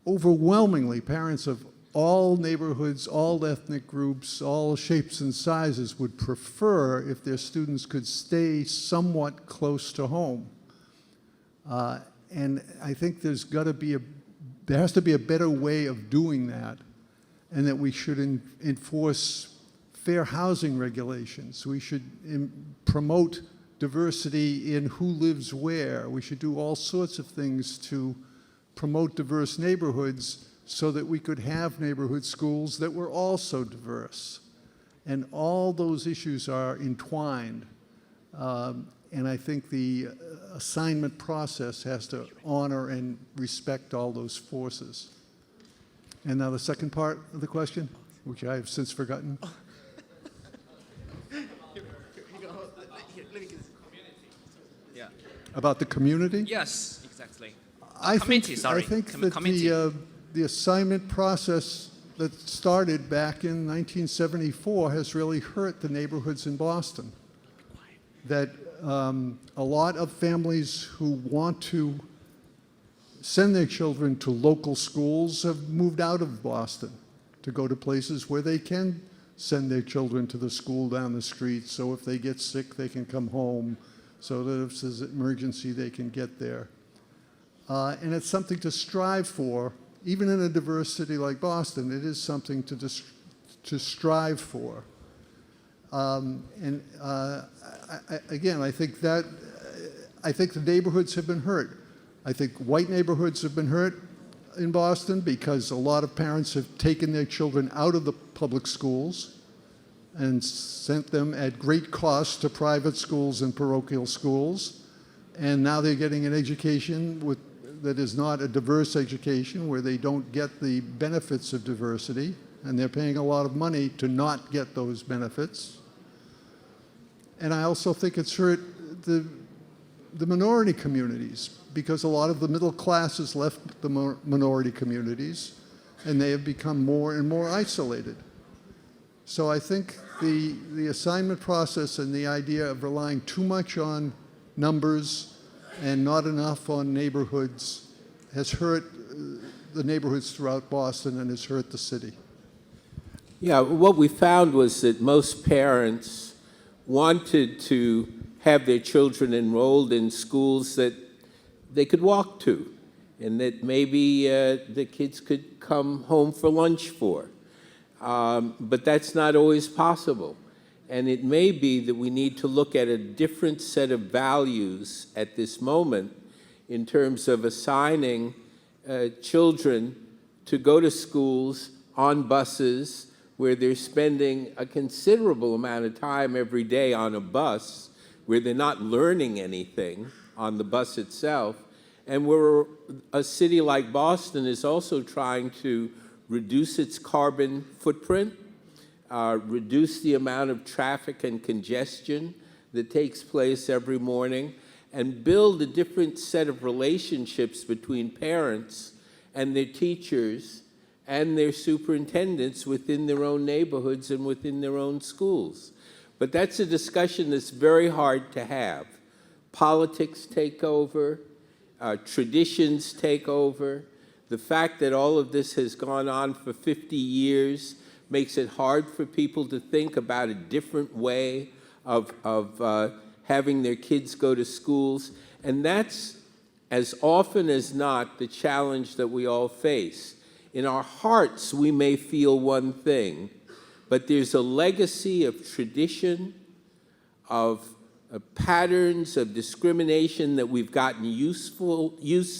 D: overwhelmingly parents of all neighborhoods, all ethnic groups, all shapes and sizes would prefer if their students could stay somewhat close to home. And I think there has to be a better way of doing that, and that we should enforce fair housing regulations. We should promote diversity in who lives where. We should do all sorts of things to promote diverse neighborhoods so that we could have neighborhood schools that were also diverse. And all those issues are entwined. And I think the assignment process has to honor and respect all those forces. And now the second part of the question, which I have since forgotten.
H: Yeah.
D: About the community?
H: Yes, exactly.
D: I
H: Committee, sorry.
D: think that
H: Committee.
D: the assignment process that started back in 1974 has really hurt the neighborhoods in Boston. That a lot of families who want to send their children to local schools have moved out of Boston to go to places where they can send their children to the school down the street, so if they get sick, they can come home, so that if there's an emergency, they can get there. And it's something to strive for. Even in a diverse city like Boston, it is something to strive for. Again, I think the neighborhoods have been hurt. I think white neighborhoods have been hurt in Boston because a lot of parents have taken their children out of the public schools and sent them at great cost to private schools and parochial schools. And now they're getting an education that is not a diverse education, where they don't get the benefits of diversity, and they're paying a lot of money to not get those benefits. And I also think it's hurt the minority communities, because a lot of the middle classes left the minority communities, and they have become more and more isolated. So I think the assignment process and the idea of relying too much on numbers and not enough on neighborhoods has hurt the neighborhoods throughout Boston and has hurt the city.
B: Yeah, what we found was that most parents wanted to have their children enrolled in schools that they could walk to, and that maybe the kids could come home for lunch for. But that's not always possible. And it may be that we need to look at a different set of values at this moment in terms of assigning children to go to schools on buses where they're spending a considerable amount of time every day on a bus, where they're not learning anything on the bus itself, and where a city like Boston is also trying to reduce its carbon footprint, reduce the amount of traffic and congestion that takes place every morning, and build a different set of relationships between parents and their teachers and their superintendents within their own neighborhoods and within their own schools. But that's a discussion that's very hard to have. Politics take over, traditions take over. The fact that all of this has gone on for 50 years makes it hard for people to think about a different way of having their kids go to schools. And that's, as often as not, the challenge that we all face. In our hearts, we may feel one thing, but there's a legacy of tradition, of patterns of discrimination that we've gotten used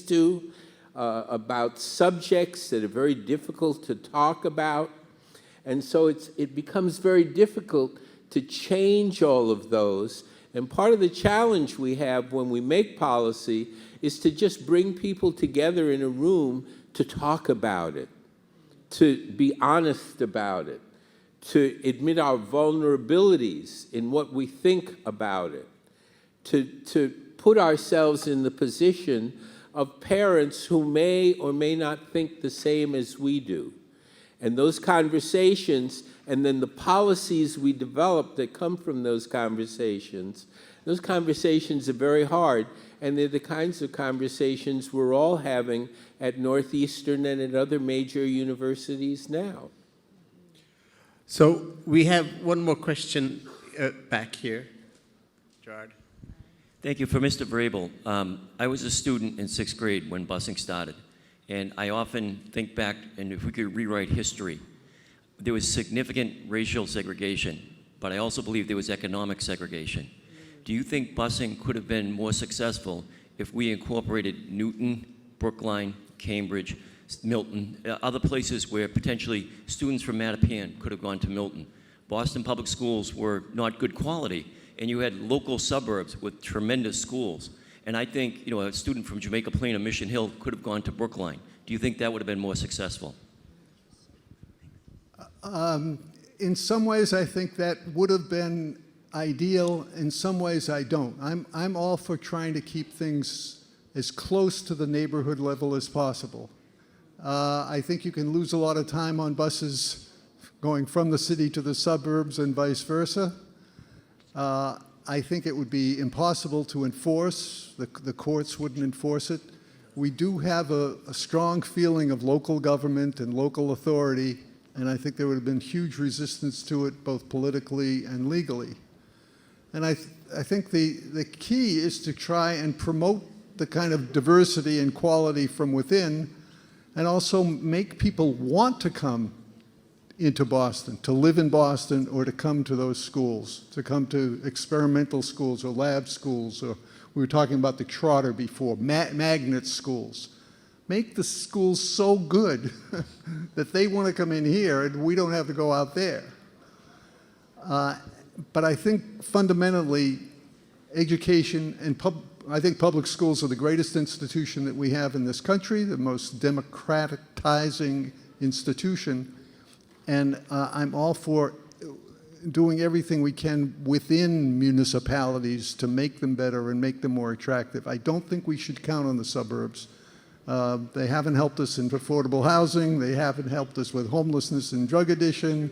B: to, about subjects that are very difficult to talk about. And so it becomes very difficult to change all of those. And part of the challenge we have when we make policy is to just bring people together in a room to talk about it, to be honest about it, to admit our vulnerabilities in what we think about it, to put ourselves in the position of parents who may or may not think the same as we do. And those conversations, and then the policies we develop that come from those conversations are very hard, and they're the kinds of conversations we're all having at Northeastern and at other major universities now.
A: So we have one more question back here. Gerard.
I: Thank you. For Mr. Vrabel, I was a student in 6th grade when busing started, and I often think back, and if we could rewrite history, there was significant racial segregation, but I also believe there was economic segregation. Do you think busing could have been more successful if we incorporated Newton, Brookline, Cambridge, Milton, other places where potentially students from Mattapan could have gone to Milton? Boston public schools were not good quality, and you had local suburbs with tremendous schools. And I think, a student from Jamaica Plain or Mission Hill could have gone to Brookline. Do you think that would have been more successful?
D: In some ways, I think that would have been ideal. In some ways, I don't. I'm all for trying to keep things as close to the neighborhood level as possible. I think you can lose a lot of time on buses going from the city to the suburbs and vice versa. I think it would be impossible to enforce. The courts wouldn't enforce it. We do have a strong feeling of local government and local authority, and I think there would have been huge resistance to it, both politically and legally. And I think the key is to try and promote the kind of diversity and quality from within, and also make people want to come into Boston, to live in Boston, or to come to those schools, to come to experimental schools or lab schools, or we were talking about the Trotter before, magnet schools. Make the schools so good that they want to come in here and we don't have to go out there. But I think fundamentally, education and I think public schools are the greatest institution that we have in this country, the most democratizing institution. And I'm all for doing everything we can within municipalities to make them better and make them more attractive. I don't think we should count on the suburbs. They haven't helped us in affordable housing. They haven't helped us with homelessness and drug addiction.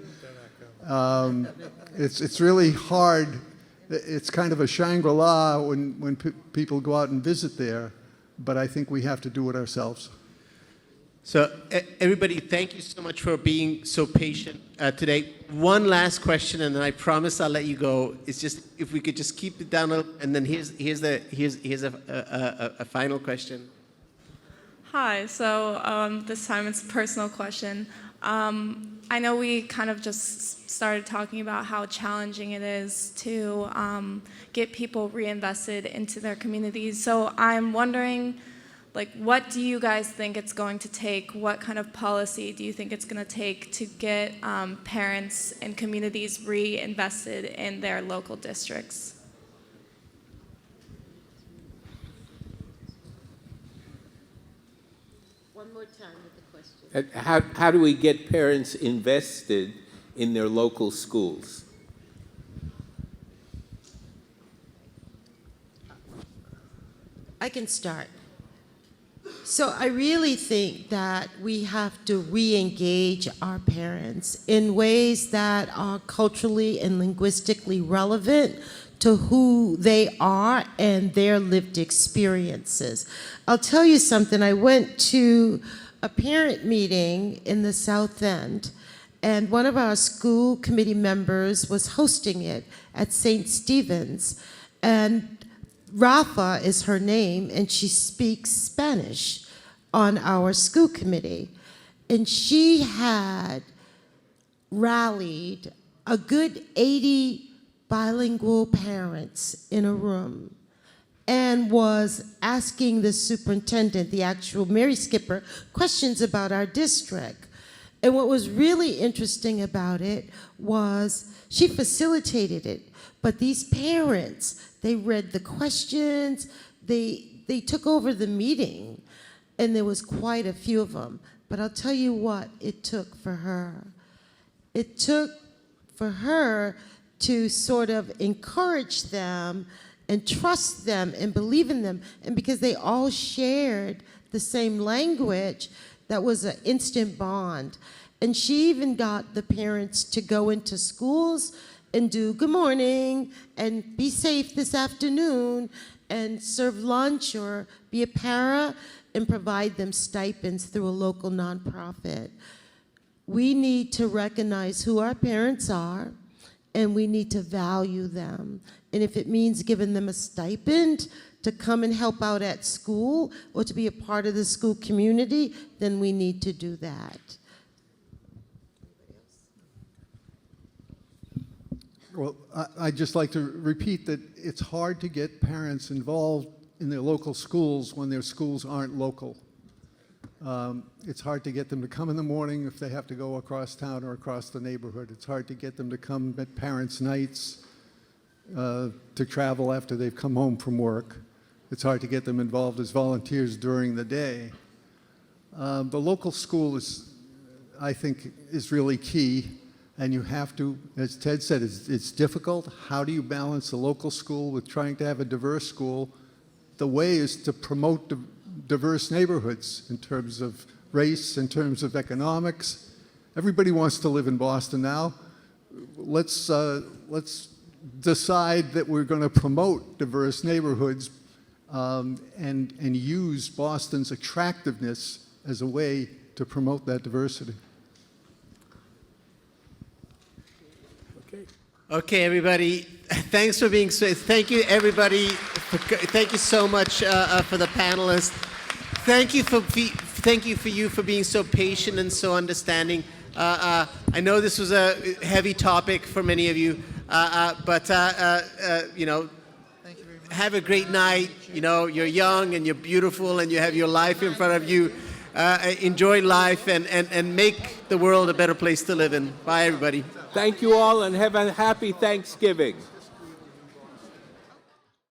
D: It's really hard. It's kind of a Shangri-La when people go out and visit there, but I think we have to do it ourselves.
A: So everybody, thank you so much for being so patient today. One last question, and then I promise I'll let you go. It's just if we could just keep it down a little, and then here's a final question.
G: Hi. So this time it's a personal question. I know we kind of just started talking about how challenging it is to get people reinvested into their communities. So I'm wondering, what do you guys think it's going to take? What kind of policy do you think it's going to take to get parents and communities reinvested in their local districts?
E: One more time with the question.
B: How do we get parents invested in their local schools?
E: I can start. So I really think that we have to re-engage our parents in ways that are culturally and linguistically relevant to who they are and their lived experiences. I'll tell you something. I went to a parent meeting in the South End, and one of our school committee members was hosting it at St. Stephen's. And Rafa is her name, and she speaks Spanish on our school committee. And she had rallied a good 80 bilingual parents in a room and was asking the superintendent, the actual Mary Skipper, questions about our district. And what was really interesting about it was she facilitated it, but these parents, they read the questions, they took over the meeting, and there was quite a few of them. But I'll tell you what it took for her. It took for her to sort of encourage them and trust them and believe in them. And because they all shared the same language, that was an instant bond. And she even got the parents to go into schools and do good morning and be safe this afternoon and serve lunch or be a para and provide them stipends through a local nonprofit. We need to recognize who our parents are, and we need to value them. And if it means giving them a stipend to come and help out at school or to be a part of the school community, then we need to do that.
D: Well, I'd just like to repeat that it's hard to get parents involved in their local schools when their schools aren't local. It's hard to get them to come in the morning if they have to go across town or across the neighborhood. It's hard to get them to come at parents' nights to travel after they've come home from work. It's hard to get them involved as volunteers during the day. The local school is, I think, is really key. And you have to, as Ted said, it's difficult. How do you balance a local school with trying to have a diverse school? The way is to promote diverse neighborhoods in terms of race, in terms of economics. Everybody wants to live in Boston now. Let's decide that we're going to promote diverse neighborhoods and use Boston's attractiveness as a way to promote that diversity.
A: Okay, everybody. Thanks for being so. Thank you, everybody. Thank you so much for the panelists. Thank you for being so patient and so understanding. I know this was a heavy topic for many of you, but you know, have a great night. You know, you're young and you're beautiful and you have your life in front of you. Enjoy life and make the world a better place to live in. Bye, everybody.
B: Thank you all and have a happy Thanksgiving.